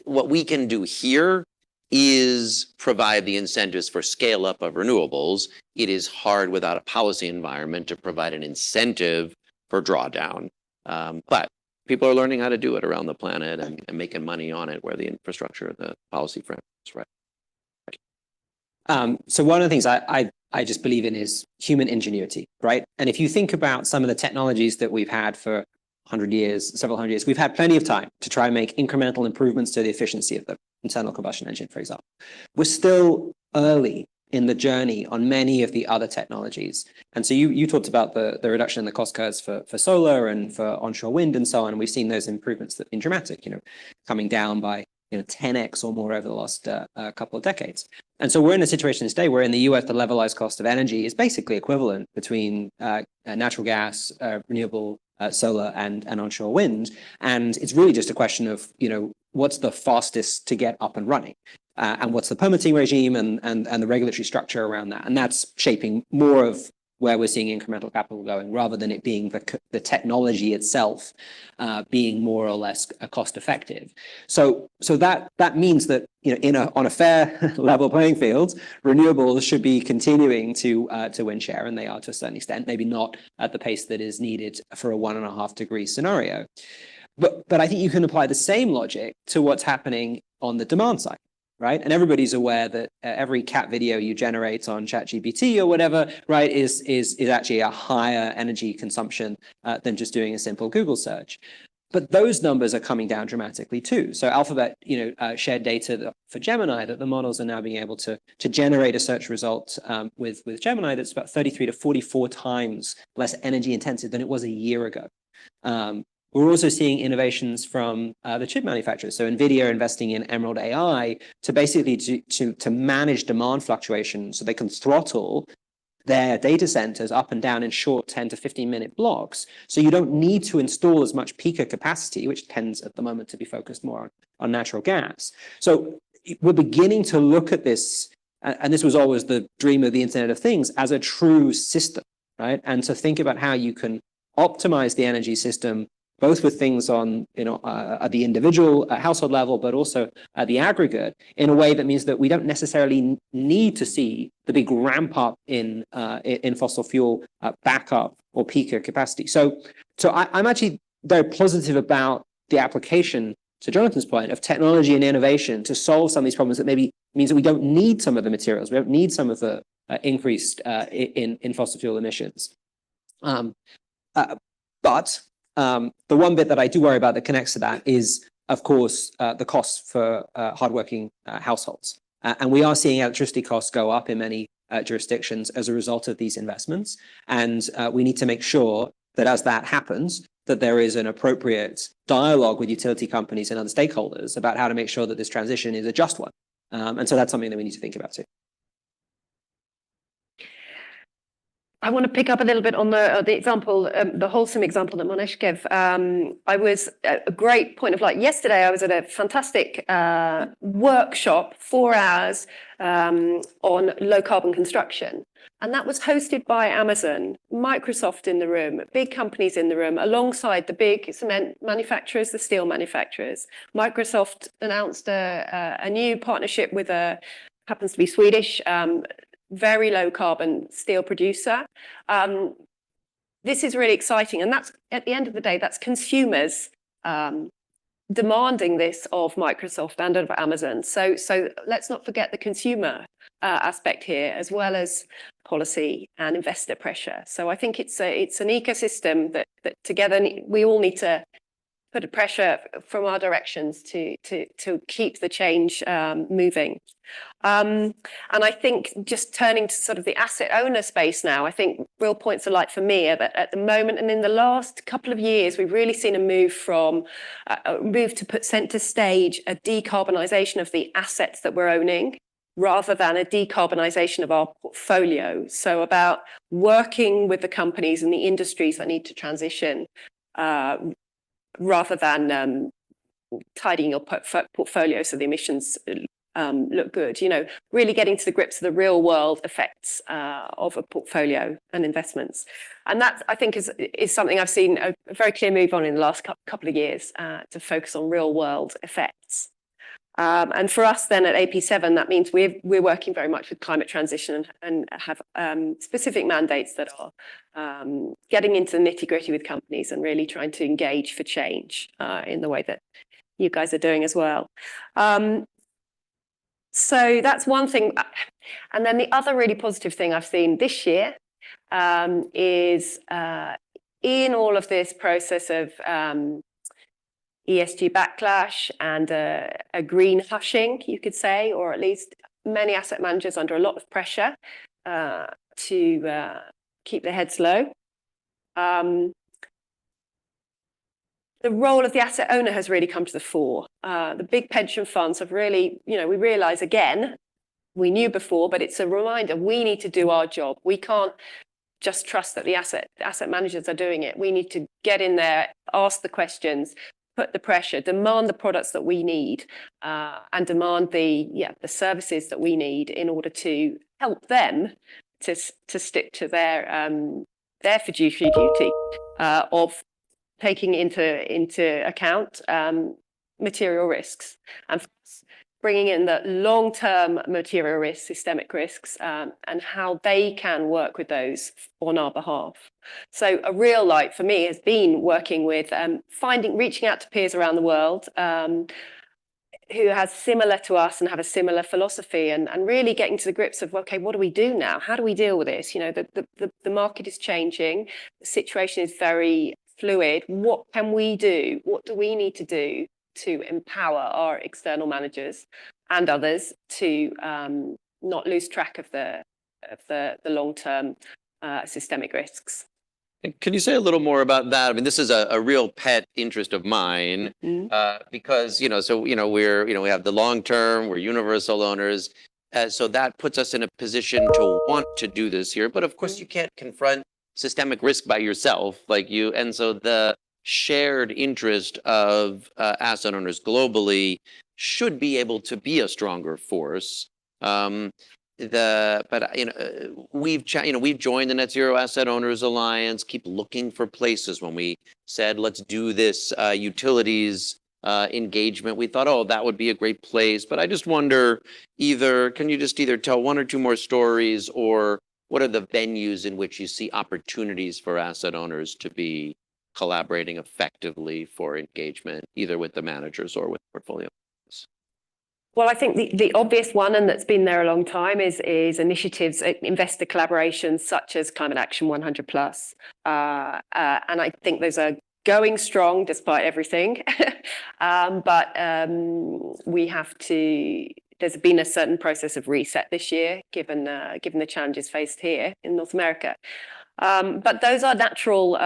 what we can do here is provide the incentives for scale up of renewables. It is hard without a policy environment to provide an incentive for drawdown. But people are learning how to do it around the planet and making money on it where the infrastructure, the policy framework is right. So one of the things I just believe in is human ingenuity, right? And if you think about some of the technologies that we've had for several hundred years, we've had plenty of time to try and make incremental improvements to the efficiency of the internal combustion engine, for example. We're still early in the journey on many of the other technologies. And so you talked about the reduction in the cost curves for solar and for onshore wind and so on. And we've seen those improvements that have been dramatic, coming down by 10x or more over the last couple of decades. And so we're in a situation today where in the US, the levelized cost of energy is basically equivalent between natural gas, renewable solar and onshore wind. And it's really just a question of, what's the fastest to get up and running? And what's the permitting regime and the regulatory structure around that? And that's shaping more of where we're seeing incremental capital going, rather than it being the technology itself being more or less cost effective. So that means that on a fair level playing field, renewables should be continuing to win share, and they are to a certain extent, maybe not at the pace that is needed for a 1.5 degree scenario. But I think you can apply the same logic to what's happening on the demand side. Right, and everybody's aware that every cat video you generate on ChatGPT or whatever, right, is actually a higher energy consumption than just doing a simple Google search. But those numbers are coming down dramatically too. So Alphabet, shared data for Gemini that the models are now being able to generate a search result with Gemini that's about 33 to 44 times less energy intensive than it was a year ago. We're also seeing innovations from the chip manufacturers. So NVIDIA investing in Emerald AI to basically to manage demand fluctuations so they can throttle their data centers up and down in short 10 to 15-minute blocks. So you don't need to install as much peaker capacity, which tends at the moment to be focused more on natural gas. So we're beginning to look at this, and this was always the dream of the Internet of Things, as a true system, right? And to think about how you can optimize the energy system, both with things on, at the individual household level, but also at the aggregate, in a way that means that we don't necessarily need to see the big ramp up in fossil fuel backup or peaker capacity. So I'm actually very positive about the application, to Jonathan's point, of technology and innovation to solve some of these problems that maybe means that we don't need some of the materials, we don't need some of the increased in fossil fuel emissions. But the one bit that I do worry about that connects to that is, of course, the costs for hardworking households. And we are seeing electricity costs go up in many jurisdictions as a result of these investments. And we need to make sure that as that happens, that there is an appropriate dialogue with utility companies and other stakeholders about how to make sure that this transition is a just one. And so that's something that we need to think about too. I want to pick up a little bit on the example, the wholesome example that Monesh gave. I was a great point of light. Yesterday, I was at a fantastic workshop, 4 hours on low carbon construction. And that was hosted by Amazon, Microsoft in the room, big companies in the room, alongside the big cement manufacturers, the steel manufacturers. Microsoft announced a new partnership with happens to be Swedish, very low carbon steel producer. This is really exciting. And that's, at the end of the day, that's consumers demanding this of Microsoft and of Amazon. So let's not forget the consumer aspect here, as well as policy and investor pressure. So I think it's an ecosystem that together we all need to put a pressure from our directions to keep the change moving. And I think just turning to sort of the asset owner space now, I think real points of light for me are that at the moment and in the last couple of years, we've really seen a move to put center stage a decarbonisation of the assets that we're owning, rather than a decarbonisation of our portfolio. So about working with the companies and the industries that need to transition, rather than tidying your portfolio so the emissions look good. Really getting to the grips of the real world effects of a portfolio and investments. And that, I think, is something I've seen a very clear move on in the last couple of years, to focus on real world effects. And for us then at AP7, that means we're working very much with climate transition and have specific mandates that are getting into the nitty gritty with companies and really trying to engage for change in the way that you guys are doing as well. So that's one thing. And then the other really positive thing I've seen this year is in all of this process of ESG backlash and a green hushing, you could say, or at least many asset managers under a lot of pressure to keep their heads low. The role of the asset owner has really come to the fore. The big pension funds have really, we realise again, we knew before, but it's a reminder, we need to do our job. We can't just trust that the asset managers are doing it. We need to get in there, ask the questions, put the pressure, demand the products that we need, and demand the services that we need in order to help them to stick to their fiduciary duty of taking into account material risks and bringing in the long-term material risks, systemic risks, and how they can work with those on our behalf. So a real light for me has been working with reaching out to peers around the world who has similar to us and have a similar philosophy, and really getting to the grips of, okay, what do we do now? How do we deal with this? The market is changing, the situation is very fluid. What can we do? What do we need to do to empower our external managers and others to not lose track of the long-term systemic risks? Can you say a little more about that? I mean, this is a real pet interest of mine, because we have the long term, we're universal owners, So that puts us in a position to want to do this here. But of course, you can't confront systemic risk by yourself, and so the shared interest of asset owners globally should be able to be a stronger force. We've joined the Net Zero Asset Owners Alliance. Keep looking for places. When we said let's do this utilities engagement, we thought, oh, that would be a great place. But I just wonder, can you just either tell one or two more stories, or what are the venues in which you see opportunities for asset owners to be collaborating effectively for engagement, either with the managers or with portfolio? Well, I think the obvious one, and that's been there a long time, is initiatives, investor collaborations such as Climate Action 100+. And I think those are going strong despite everything. We have to. There's been a certain process of reset this year, given the challenges faced here in North America. But those are natural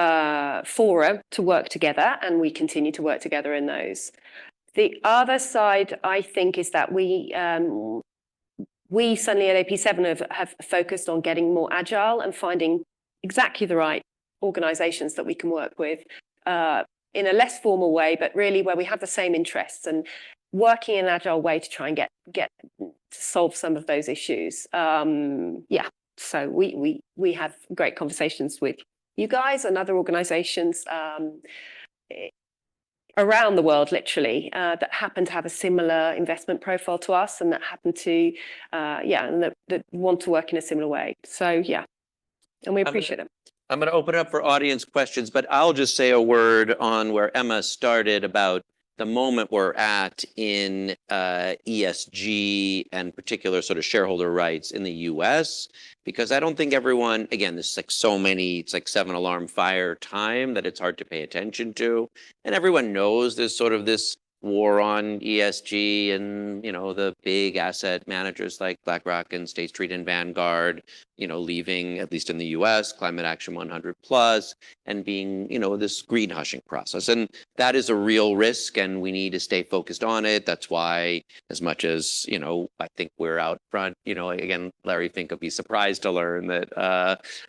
fora to work together, and we continue to work together in those. The other side, I think, is that we suddenly at AP7 have focused on getting more agile and finding exactly the right organizations that we can work with in a less formal way, but really where we have the same interests, and working in an agile way to try and get to solve some of those issues. So we have great conversations with you guys and other organizations around the world, literally, that happen to have a similar investment profile to us, and that happen to, and that want to work in a similar way. So, and we appreciate it. I'm going to open it up for audience questions, but I'll just say a word on where Emma started about the moment we're at in ESG and particular sort of shareholder rights in the US, because I don't think everyone, again, this is like it's like 7-alarm fire time that it's hard to pay attention to. And everyone knows there's sort of this war on ESG, and, the big asset managers like BlackRock and State Street and Vanguard, leaving, at least in the US, Climate Action 100+, and being, this green hushing process. And that is a real risk, and we need to stay focused on it. That's why, as much as, I think we're out front, again, Larry Fink will be surprised to learn that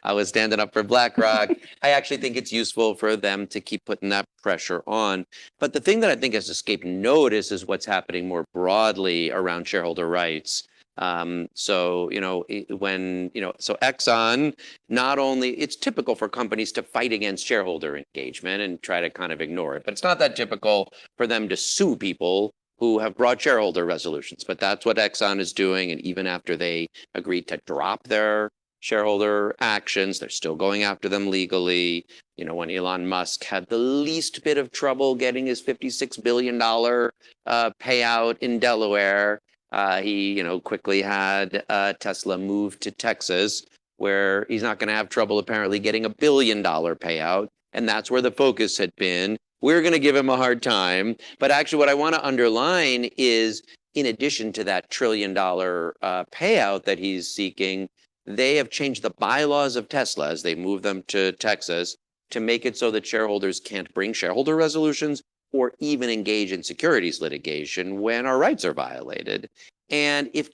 I was standing up for BlackRock. I actually think it's useful for them to keep putting that pressure on. But the thing that I think has escaped notice is what's happening more broadly around shareholder rights. So Exxon, not only, it's typical for companies to fight against shareholder engagement and try to kind of ignore it, but it's not that typical for them to sue people who have brought shareholder resolutions. But that's what Exxon is doing. And even after they agreed to drop their shareholder actions, they're still going after them legally. When Elon Musk had the least bit of trouble getting his $56 billion payout in Delaware, he, quickly had Tesla move to Texas, where he's not going to have trouble apparently getting $1 billion payout. And that's where the focus had been. We're going to give him a hard time. But actually, what I want to underline is, in addition to that $1 trillion payout that he's seeking, they have changed the bylaws of Tesla as they move them to Texas to make it so that shareholders can't bring shareholder resolutions or even engage in securities litigation when our rights are violated. And if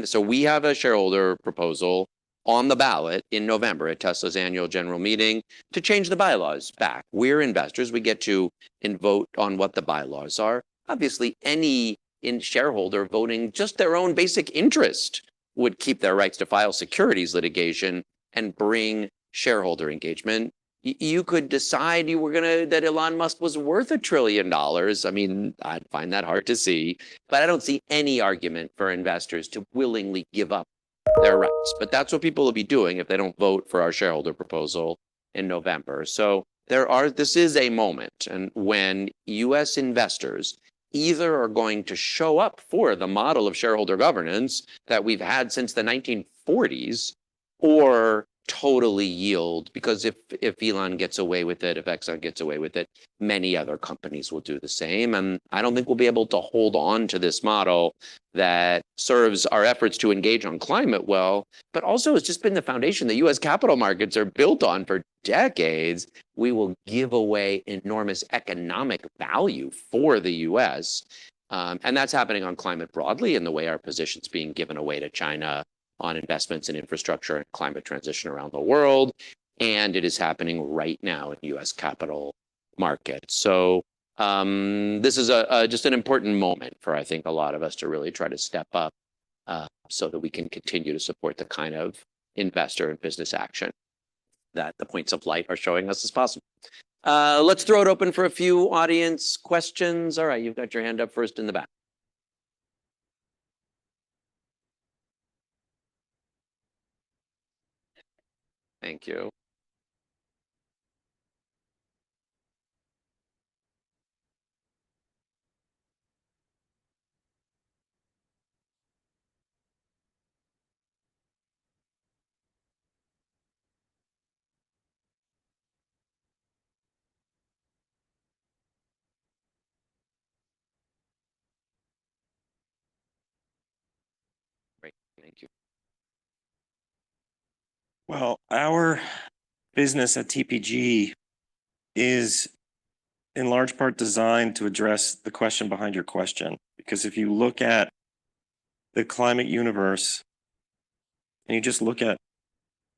so we have a shareholder proposal on the ballot in November at Tesla's annual general meeting to change the bylaws back. We're investors. We get to vote on what the bylaws are. Obviously, any shareholder voting just their own basic interest would keep their rights to file securities litigation and bring shareholder engagement. You could decide that Elon Musk was worth $1 trillion. I mean, I'd find that hard to see, but I don't see any argument for investors to willingly give up their rights. But that's what people will be doing if they don't vote for our shareholder proposal in November. So this is a moment, and when US investors either are going to show up for the model of shareholder governance that we've had since the 1940s, or totally yield, because if Elon gets away with it, if Exxon gets away with it, many other companies will do the same. And I don't think we'll be able to hold on to this model that serves our efforts to engage on climate well, but also has just been the foundation the US capital markets are built on for decades. We will give away enormous economic value for the US And that's happening on climate broadly in the way our position's being given away to China on investments in infrastructure and climate transition around the world. And it is happening right now in US capital markets. So this is just an important moment for, I think, a lot of us to really try to step up so that we can continue to support the kind of investor and business action that the points of light are showing us is possible. Let's throw it open for a few audience questions. All right, you've got your hand up first in the back. Thank you. Great, thank you. Well, our business at TPG is in large part designed to address the question behind your question. Because if you look at the climate universe and you just look at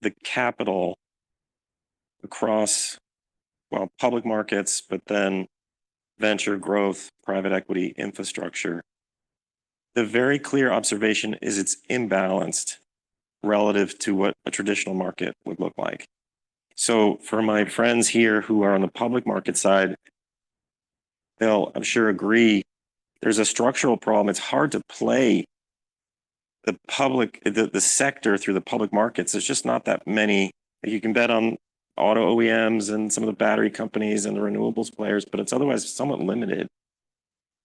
the capital across, well, public markets, but then venture growth, private equity, infrastructure, the very clear observation is it's imbalanced relative to what a traditional market would look like. So for my friends here who are on the public market side, they'll, I'm sure, agree there's a structural problem. It's hard to play the public, the sector through the public markets. There's just not that many. You can bet on auto OEMs and some of the battery companies and the renewables players, but it's otherwise somewhat limited.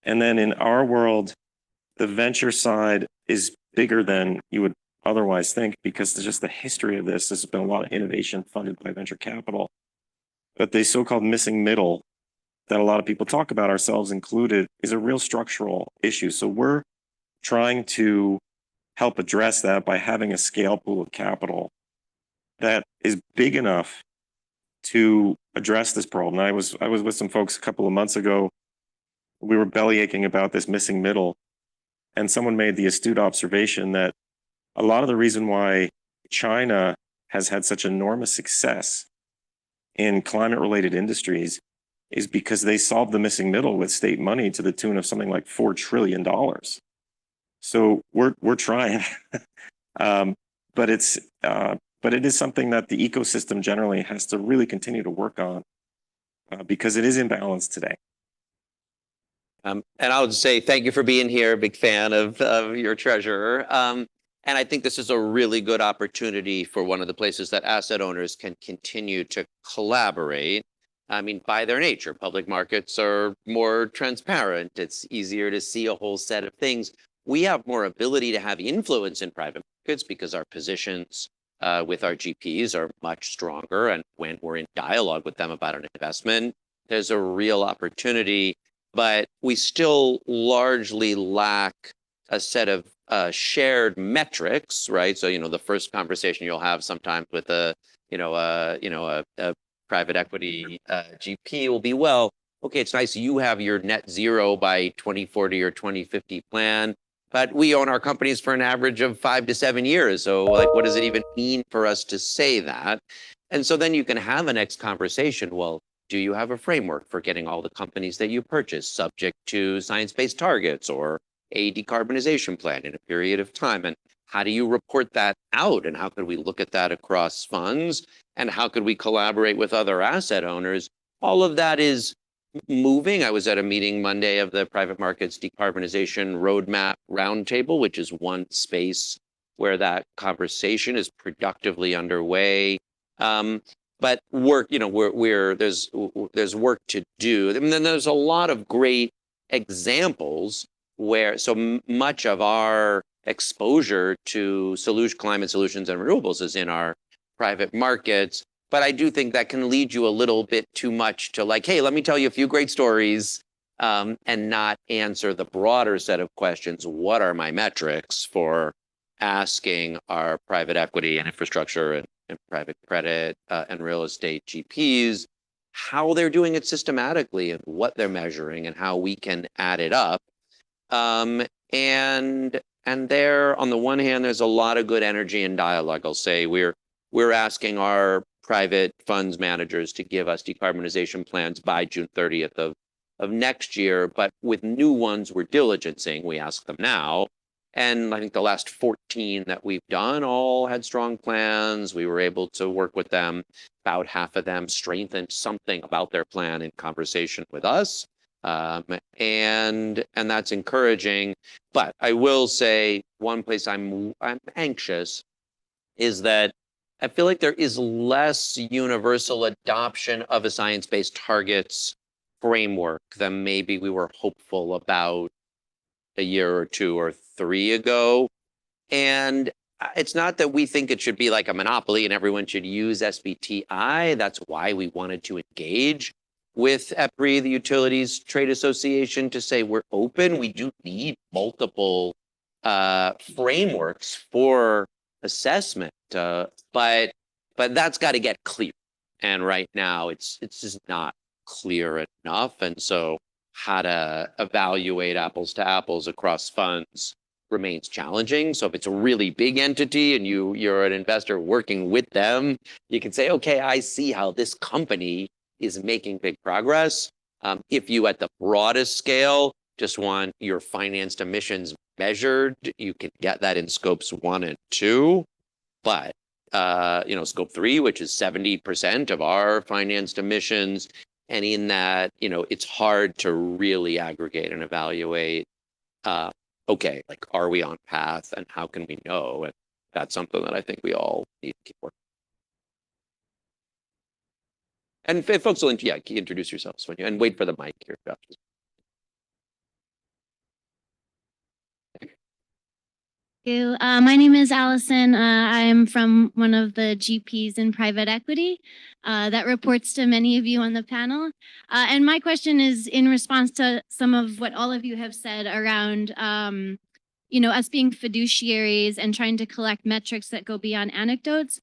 And then in our world, the venture side is bigger than you would otherwise think, because there's just the history of this. There's been a lot of innovation funded by venture capital. But the so-called missing middle that a lot of people talk about, ourselves included, is a real structural issue. So we're trying to help address that by having a scale pool of capital that is big enough to address this problem. I was with some folks a couple of months ago. We were bellyaching about this missing middle, and someone made the astute observation that a lot of the reason why China has had such enormous success in climate-related industries is because they solved the missing middle with state money to the tune of something like $4 trillion. So we're trying, but it is something that the ecosystem generally has to really continue to work on because it is imbalanced today. And I'll just say thank you for being here. Big fan of your treasurer. And I think this is a really good opportunity for one of the places that asset owners can continue to collaborate. I mean, by their nature, public markets are more transparent. It's easier to see a whole set of things. We have more ability to have influence in private markets because our positions with our GPs are much stronger. And when we're in dialogue with them about an investment, there's a real opportunity. But we still largely lack a set of shared metrics, right? So, the first conversation you'll have sometimes with a private equity GP will be, well, okay, it's nice you have your net zero by 2040 or 2050 plan, but we own our companies for an average of 5 to 7 years. So, what does it even mean for us to say that? And so then you can have a next conversation. Well, do you have a framework for getting all the companies that you purchase subject to science-based targets or a decarbonization plan in a period of time? And how do you report that out? And how could we look at that across funds? And how could we collaborate with other asset owners? All of that is moving. I was at a meeting Monday of the Private Markets Decarbonization Roadmap Roundtable, which is one space where that conversation is productively underway. But work, there's work to do. And then there's a lot of great examples where so much of our exposure to climate solutions and renewables is in our private markets. But I do think that can lead you a little bit too much to like, hey, let me tell you a few great stories and not answer the broader set of questions. What are my metrics for asking our private equity and infrastructure and private credit and real estate GPs how they're doing it systematically and what they're measuring and how we can add it up. And there, on the one hand, there's a lot of good energy and dialogue. I'll say we're asking our private funds managers to give us decarbonization plans by June 30th of next year. But with new ones we're diligencing, we ask them now. And I think the last 14 that we've done all had strong plans. We were able to work with them. About half of them strengthened something about their plan in conversation with us. And that's encouraging. But I will say one place I'm anxious is that I feel like there is less universal adoption of a science-based targets framework than maybe we were hopeful about a year or two or three ago. And it's not that we think it should be like a monopoly and everyone should use SBTI. That's why we wanted to engage with EPRI, the Utilities Trade Association, to say we're open. We do need multiple frameworks for assessment, but that's got to get clear. And right now, it's just not clear enough. And so, how to evaluate apples to apples across funds remains challenging. So if it's a really big entity and you're an investor working with them, you can say, okay, I see how this company is making big progress. If you at the broadest scale just want your financed emissions measured, you can get that in scopes 1 and 2. But scope 3, which is 70% of our financed emissions, and in that, it's hard to really aggregate and evaluate. Okay, like, are we on path, and how can we know? And that's something that I think we all need to keep working. And folks will introduce yourselves when and wait for the mic here. You. My name is Allison. I'm from one of the GPs in private equity that reports to many of you on the panel. And my question is in response to some of what all of you have said around, us being fiduciaries and trying to collect metrics that go beyond anecdotes.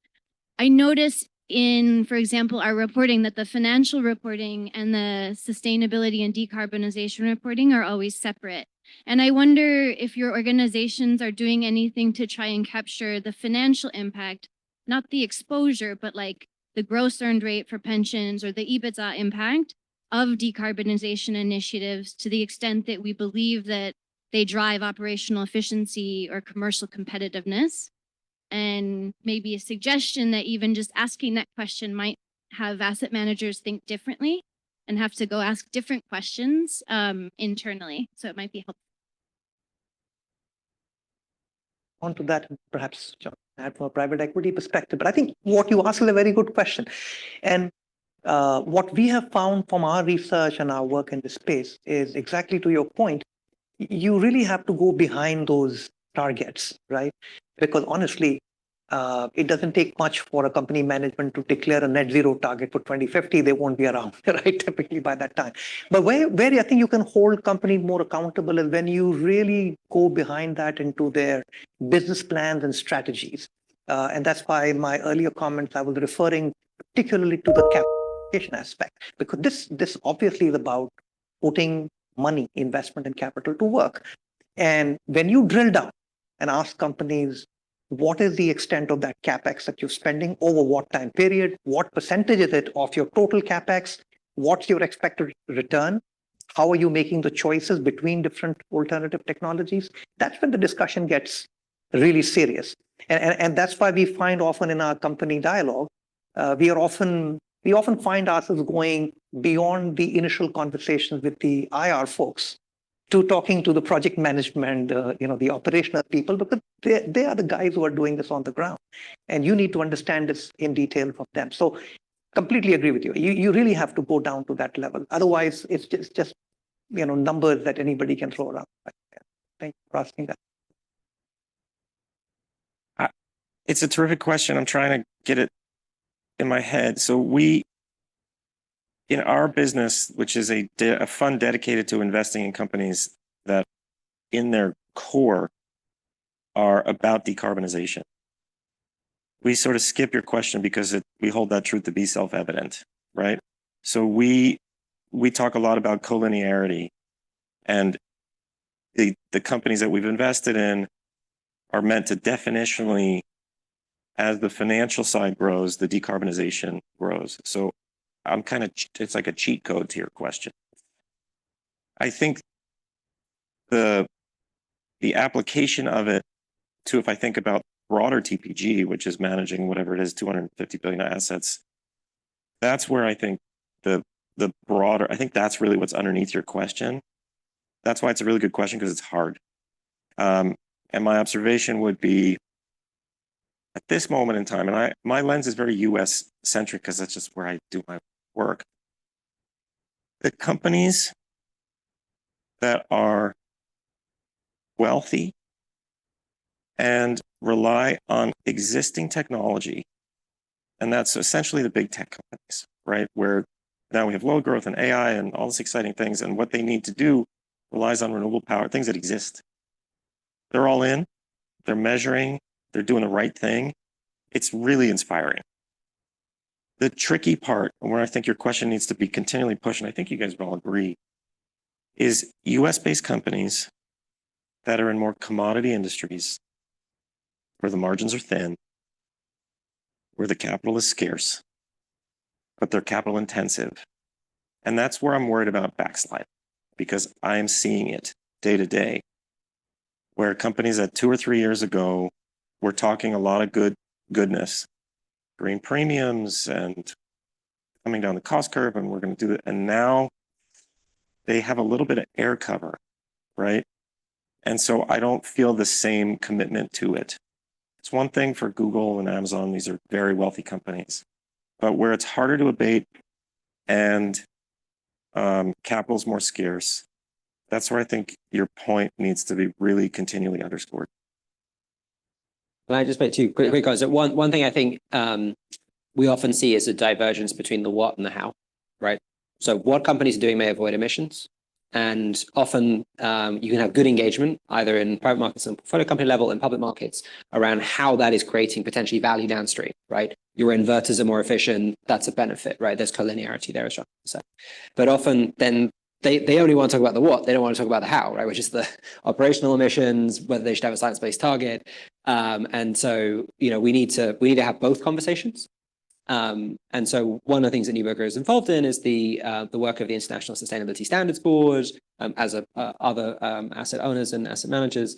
I noticed in, for example, our reporting that the financial reporting and the sustainability and decarbonization reporting are always separate. And I wonder if your organizations are doing anything to try and capture the financial impact, not the exposure, but like the gross earned rate for pensions or the EBITDA impact of decarbonization initiatives to the extent that we believe that they drive operational efficiency or commercial competitiveness. And maybe a suggestion that even just asking that question might have asset managers think differently and have to go ask different questions internally. So it might be helpful. Onto that, perhaps, John, add from a private equity perspective. But I think what you asked is a very good question. And what we have found from our research and our work in this space is exactly to your point, you really have to go behind those targets, right? Because honestly, it doesn't take much for a company management to declare a net zero target for 2050. They won't be around, right? Typically by that time. But where I think you can hold companies more accountable is when you really go behind that into their business plans and strategies. And that's why in my earlier comments, I was referring particularly to the capital aspect, because this obviously is about putting money, investment and capital to work. And when you drill down and ask companies, what is the extent of that CapEx that you're spending over what time period? What percentage is it of your total CapEx? What's your expected return? How are you making the choices between different alternative technologies? That's when the discussion gets really serious. And that's why we find often in our company dialogue, we often find ourselves going beyond the initial conversations with the IR folks to talking to the project management, the operational people, because they are the guys who are doing this on the ground. And you need to understand this in detail from them. So completely agree with you. You really have to go down to that level. Otherwise, it's just numbers that anybody can throw around. Thank you for asking that. It's a terrific question. I'm trying to get it in my head. So in our business, which is a fund dedicated to investing in companies that in their core are about decarbonization, we sort of skip your question because we hold that truth to be self-evident, right? So we talk a lot about collinearity, and the companies that we've invested in are meant to definitionally, as the financial side grows, the decarbonization grows. So I'm kind of, it's like a cheat code to your question. I think the application of it to, if I think about broader TPG, which is managing whatever it is, 250 billion assets, that's where I think the broader, I think that's really what's underneath your question. That's why it's a really good question, because it's hard. And my observation would be, at this moment in time, and my lens is very US centric because that's just where I do my work. The companies that are wealthy and rely on existing technology, and that's essentially the big tech companies, right? Where now we have low growth and AI and all these exciting things, and what they need to do relies on renewable power, things that exist. They're all in, they're measuring, they're doing the right thing. It's really inspiring. The tricky part, and where I think your question needs to be continually pushed, and I think you guys will all agree, is US-based companies that are in more commodity industries where the margins are thin, where the capital is scarce, but they're capital intensive. And that's where I'm worried about backslide, because I am seeing it day to day, where companies that 2 or 3 years ago were talking a lot of goodness, green premiums and coming down the cost curve, and we're going to do it. And now they have a little bit of air cover, right? And so I don't feel the same commitment to it. It's one thing for Google and Amazon, these are very wealthy companies, but where it's harder to abate and capital's more scarce, that's where I think your point needs to be really continually underscored. Can I just make two quick comments? One thing I think we often see is a divergence between the what and the how, right? So what companies are doing may avoid emissions. And often you can have good engagement, either in private markets and portfolio company level and public markets, around how that is creating potentially value downstream, right? Your inverters are more efficient, that's a benefit, right? There's collinearity there as well. So, but often then they only want to talk about the what, they don't want to talk about the how, right? Which is the operational emissions, whether they should have a science-based target. And so, you know, we need to have both conversations. And so one of the things that Neuberger is involved in is the work of the International Sustainability Standards Board, as other asset owners and asset managers.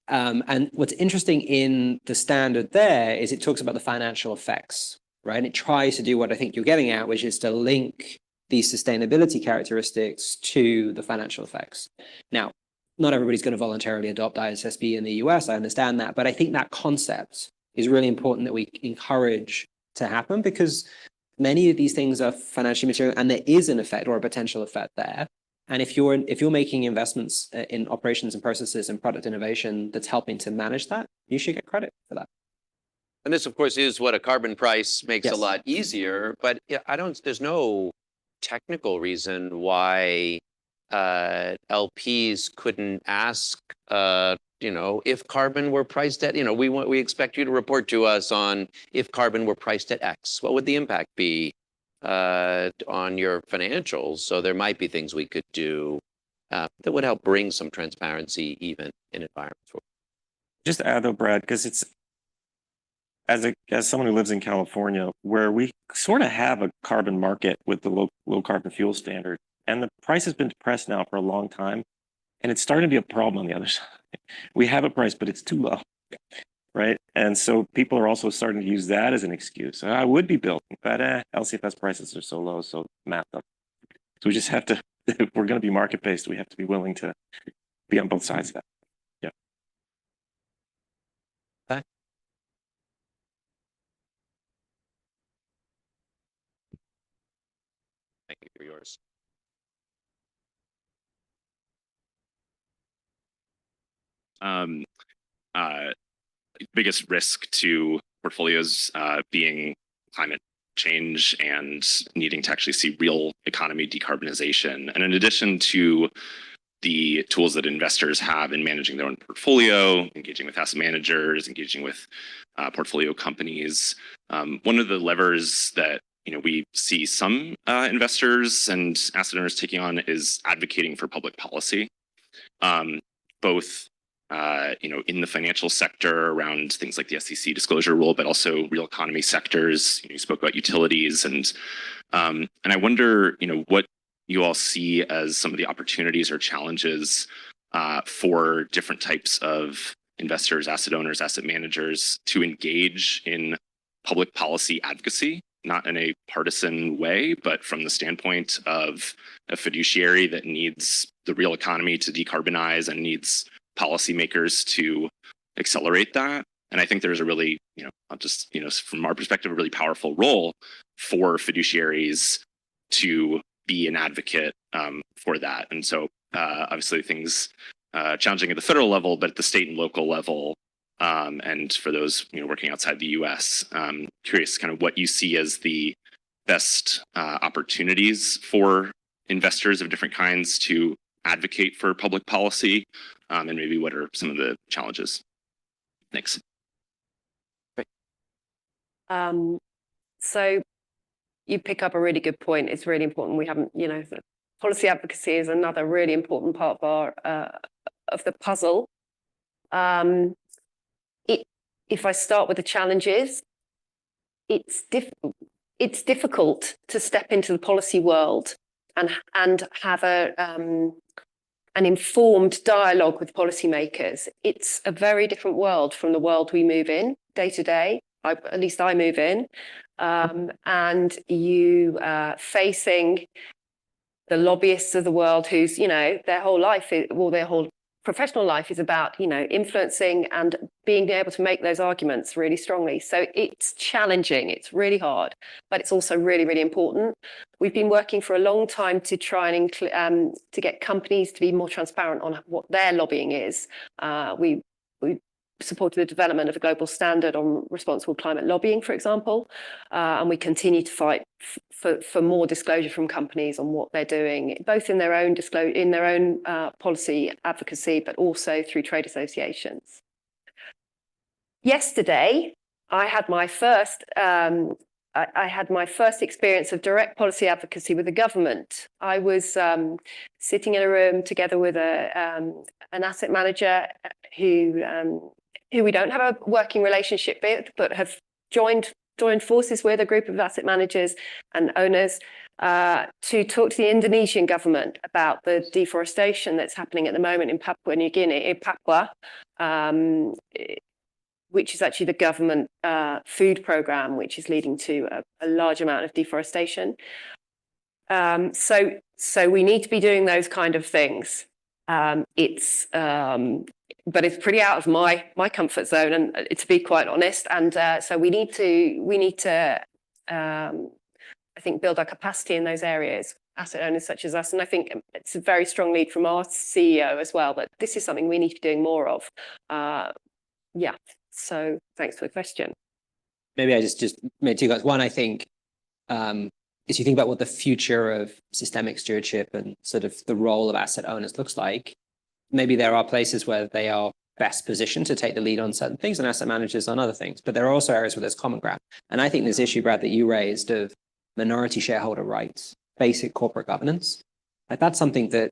And what's interesting in the standard there is it talks about the financial effects, right? And it tries to do what I think you're getting at, which is to link these sustainability characteristics to the financial effects. Now, not everybody's going to voluntarily adopt ISSB in the US, I understand that, but I think that concept is really important that we encourage to happen, because many of these things are financially material and there is an effect or a potential effect there. And if you're making investments in operations and processes and product innovation that's helping to manage that, you should get credit for that. And this, of course, is what a carbon price makes Yes. a lot easier. But yeah, there's no technical reason why LPs couldn't ask, you know, if carbon were priced at, you know, we expect you to report to us on if carbon were priced at X, what would the impact be on your financials? So there might be things we could do that would help bring some transparency even in environments. Just to add though, Brad, because it's, as someone who lives in California, where we sort of have a carbon market with the low carbon fuel standard, and the price has been depressed now for a long time, and it's starting to be a problem on the other side. We have a price, but it's too low, right? And so people are also starting to use that as an excuse. I would be building, but LCFS prices are so low, so math up. So we just have to, if we're going to be market-based, we have to be willing to be on both sides of that. Yeah. Okay. Thank you for yours. Biggest risk to portfolios being climate change and needing to actually see real economy decarbonization. And in addition to the tools that investors have in managing their own portfolio, engaging with asset managers, engaging with portfolio companies, one of the levers that we see some investors and asset owners taking on is advocating for public policy. both in the financial sector around things like the SEC disclosure rule, but also real economy sectors. You spoke about utilities, and I wonder, what you all see as some of the opportunities or challenges for different types of investors, asset owners, asset managers to engage in public policy advocacy, not in a partisan way, but from the standpoint of a fiduciary that needs the real economy to decarbonize and needs policymakers to accelerate that. And I think there's a really, from our perspective, a really powerful role for fiduciaries to be an advocate for that. And so obviously things challenging at the federal level, but at the state and local level, and for those working outside the U.S., curious kind of what you see as the best opportunities for investors of different kinds to advocate for public policy, and maybe what are some of the challenges. Thanks. So you pick up a really good point. It's really important. We haven't, policy advocacy is another really important part of our of the puzzle. If I start with the challenges, it's difficult to step into the policy world and have an informed dialogue with policymakers. It's a very different world from the world we move in day to day. At least I move in, and you facing the lobbyists of the world, whose their whole life, their whole professional life is about influencing and being able to make those arguments really strongly. So it's challenging, it's really hard, but it's also really, really important. We've been working for a long time to try and to get companies to be more transparent on what their lobbying is. We supported the development of a global standard on responsible climate lobbying, for example, and we continue to fight for more disclosure from companies on what they're doing, both in their own policy advocacy, but also through trade associations. Yesterday, I had my first experience of direct policy advocacy with the government. I was sitting in a room together with an asset manager who we don't have a working relationship with, but have joined forces with a group of asset managers and owners to talk to the Indonesian government about the deforestation that's happening at the moment in Papua New Guinea, which is actually the government food program, which is leading to a large amount of deforestation. So we need to be doing those kind of things. But it's pretty out of my comfort zone, and to be quite honest. And so we need to I think build our capacity in those areas, asset owners such as us. And I think it's a very strong lead from our CEO as well, that this is something we need to be doing more of. So thanks for the question. Maybe I just made two guys. One, I think, is you think about what the future of systemic stewardship and sort of the role of asset owners looks like. Maybe there are places where they are best positioned to take the lead on certain things and asset managers on other things, but there are also areas where there's common ground. And I think this issue, Brad, that you raised of minority shareholder rights, basic corporate governance, like that's something that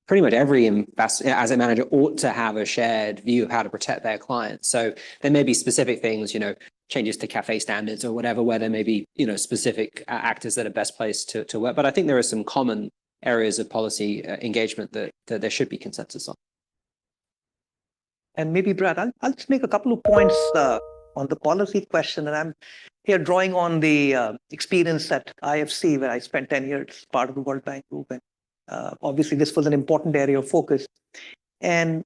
pretty much every asset manager ought to have a shared view of how to protect their clients. So there may be specific things, changes to CAFE standards or whatever, where there may be, specific actors that are best placed to work. But I think there are some common areas of policy engagement that there should be consensus on. And maybe, Brad, I'll just make a couple of points on the policy question. And I'm here drawing on the experience at IFC, where I spent 10 years part of the World Bank Group. And obviously, this was an important area of focus. And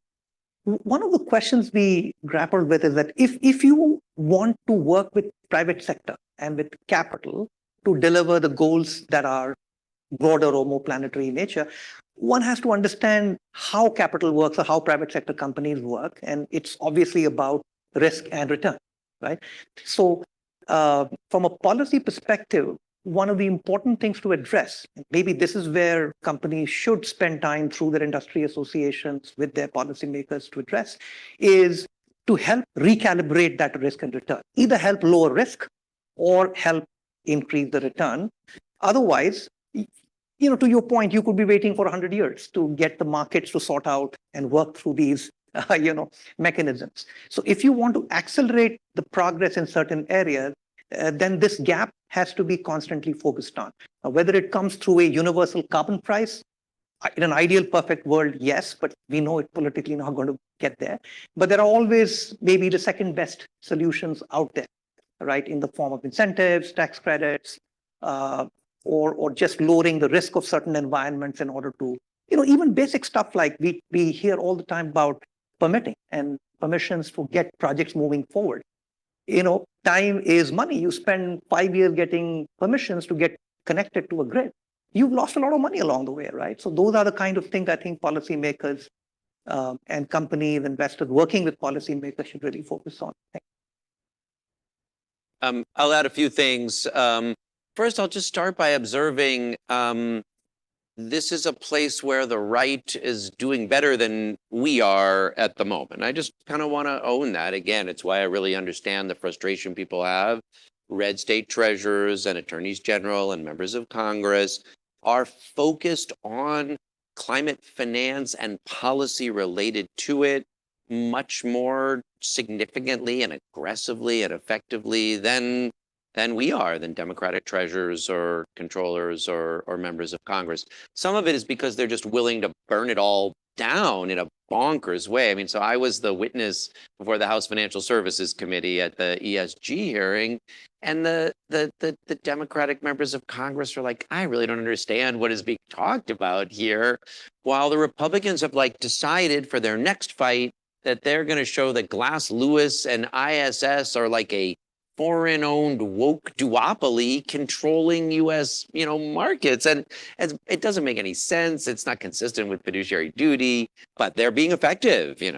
one of the questions we grappled with is that if you want to work with private sector and with capital to deliver the goals that are broader or more planetary in nature, one has to understand how capital works or how private sector companies work. And it's obviously about risk and return, right? So from a policy perspective, one of the important things to address, maybe this is where companies should spend time through their industry associations with their policymakers to address, is to help recalibrate that risk and return, either help lower risk or help increase the return. Otherwise, to your point, you could be waiting for 100 years to get the markets to sort out and work through these, mechanisms. So if you want to accelerate the progress in certain areas, then this gap has to be constantly focused on. Whether it comes through a universal carbon price, in an ideal perfect world, yes, but we know it politically not going to get there. But there are always maybe the second best solutions out there, right, in the form of incentives, tax credits, or just lowering the risk of certain environments in order to, even basic stuff like we hear all the time about permitting and permissions to get projects moving forward. Time is money. You spend 5 years getting permissions to get connected to a grid. You've lost a lot of money along the way, right? So those are the kind of things I think policymakers and companies, investors working with policymakers should really focus on. I'll add a few things. First, I'll just start by observing this is a place where the right is doing better than we are at the moment. I just kind of want to own that. Again, it's why I really understand the frustration people have. Red state treasurers and attorneys general and members of Congress are focused on climate finance and policy related to it much more significantly and aggressively and effectively than we are, than Democratic treasurers or controllers or members of Congress. Some of it is because they're just willing to burn it all down in a bonkers way. I mean, so I was the witness before the House Financial Services Committee at the ESG hearing, and the Democratic members of Congress are like, I really don't understand what is being talked about here, while the Republicans have decided for their next fight that they're going to show that Glass Lewis and ISS are like a foreign-owned woke duopoly controlling U.S. markets, and it doesn't make any sense. It's not consistent with fiduciary duty, but they're being effective. That's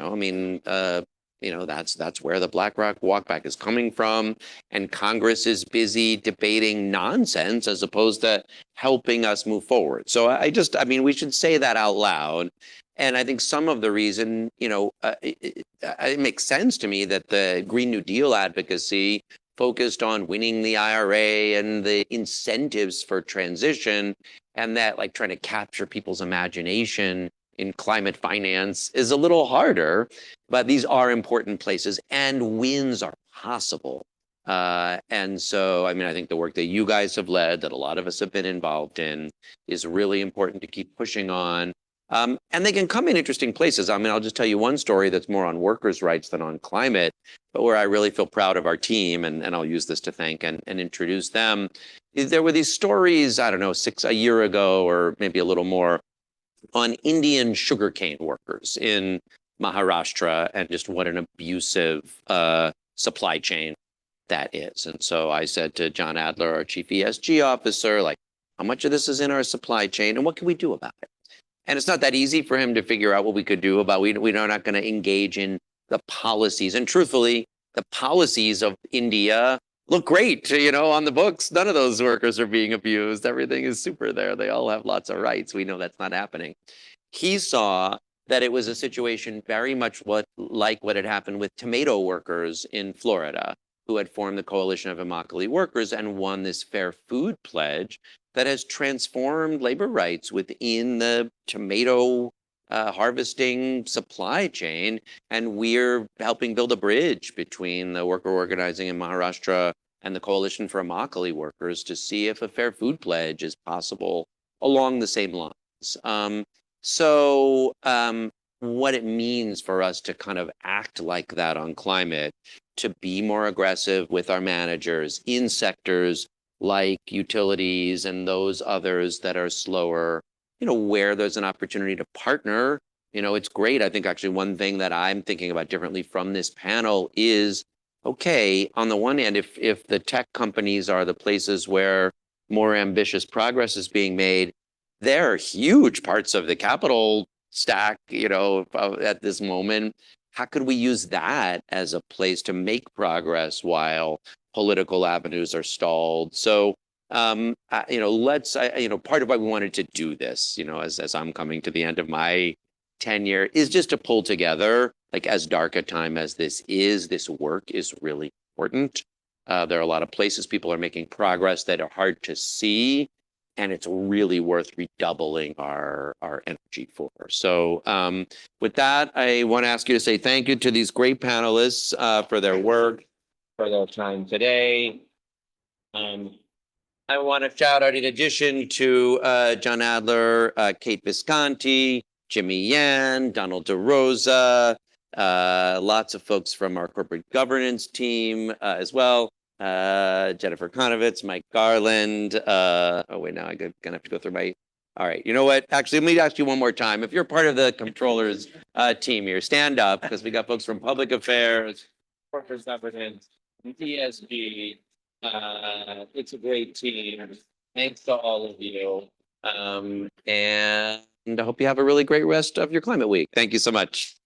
where the BlackRock walkback is coming from, and Congress is busy debating nonsense as opposed to helping us move forward. So we should say that out loud. And I think some of the reason, it makes sense to me that the Green New Deal advocacy focused on winning the IRA and the incentives for transition, and that trying to capture people's imagination in climate finance is a little harder, but these are important places and wins are possible. And so, I think the work that you guys have led, that a lot of us have been involved in, is really important to keep pushing on. And they can come in interesting places. I'll just tell you one story that's more on workers' rights than on climate, but where I really feel proud of our team, and I'll use this to thank and introduce them. There were these stories, I don't know, a year ago or maybe a little more, on Indian sugarcane workers in Maharashtra and just what an abusive supply chain that is. And so I said to John Adler, our chief ESG officer, how much of this is in our supply chain and what can we do about it? And it's not that easy for him to figure out what we could do about. We are not going to engage in the policies. And truthfully, the policies of India look great, on the books. None of those workers are being abused. Everything is super there. They all have lots of rights. We know that's not happening. He saw that it was a situation very much like what had happened with tomato workers in Florida, who had formed the Coalition of Immokalee Workers and won this Fair Food Pledge that has transformed labor rights within the tomato harvesting supply chain. And we're helping build a bridge between the worker organizing in Maharashtra and the Coalition for Immokalee Workers to see if a Fair Food Pledge is possible along the same lines. What it means for us to kind of act like that on climate, to be more aggressive with our managers in sectors like utilities and those others that are slower, where there's an opportunity to partner. It's great. I think actually one thing that I'm thinking about differently from this panel is, okay, on the one hand, if the tech companies are the places where more ambitious progress is being made, there are huge parts of the capital stack, at this moment. How could we use that as a place to make progress while political avenues are stalled? So, part of why we wanted to do this, as I'm coming to the end of my tenure, is just to pull together, as dark a time as this work is really important. There are a lot of places people are making progress that are hard to see, and it's really worth redoubling our energy for. So with that, I want to ask you to say thank you to these great panelists for their work, for their time today. I want to shout out, in addition to John Adler, Kate Visconti, Jimmy Yan, Donald DeRosa, lots of folks from our corporate governance team as well. Jennifer Konovitz, Mike Garland. Oh wait, now I'm gonna have to go through my. All right, you know what? Actually, let me ask you one more time. If you're part of the controllers team here, stand up, because we got folks from public affairs, corporate governance, ESG. It's a great team. Thanks to all of you. And I hope you have a really great rest of your climate week. Thank you so much.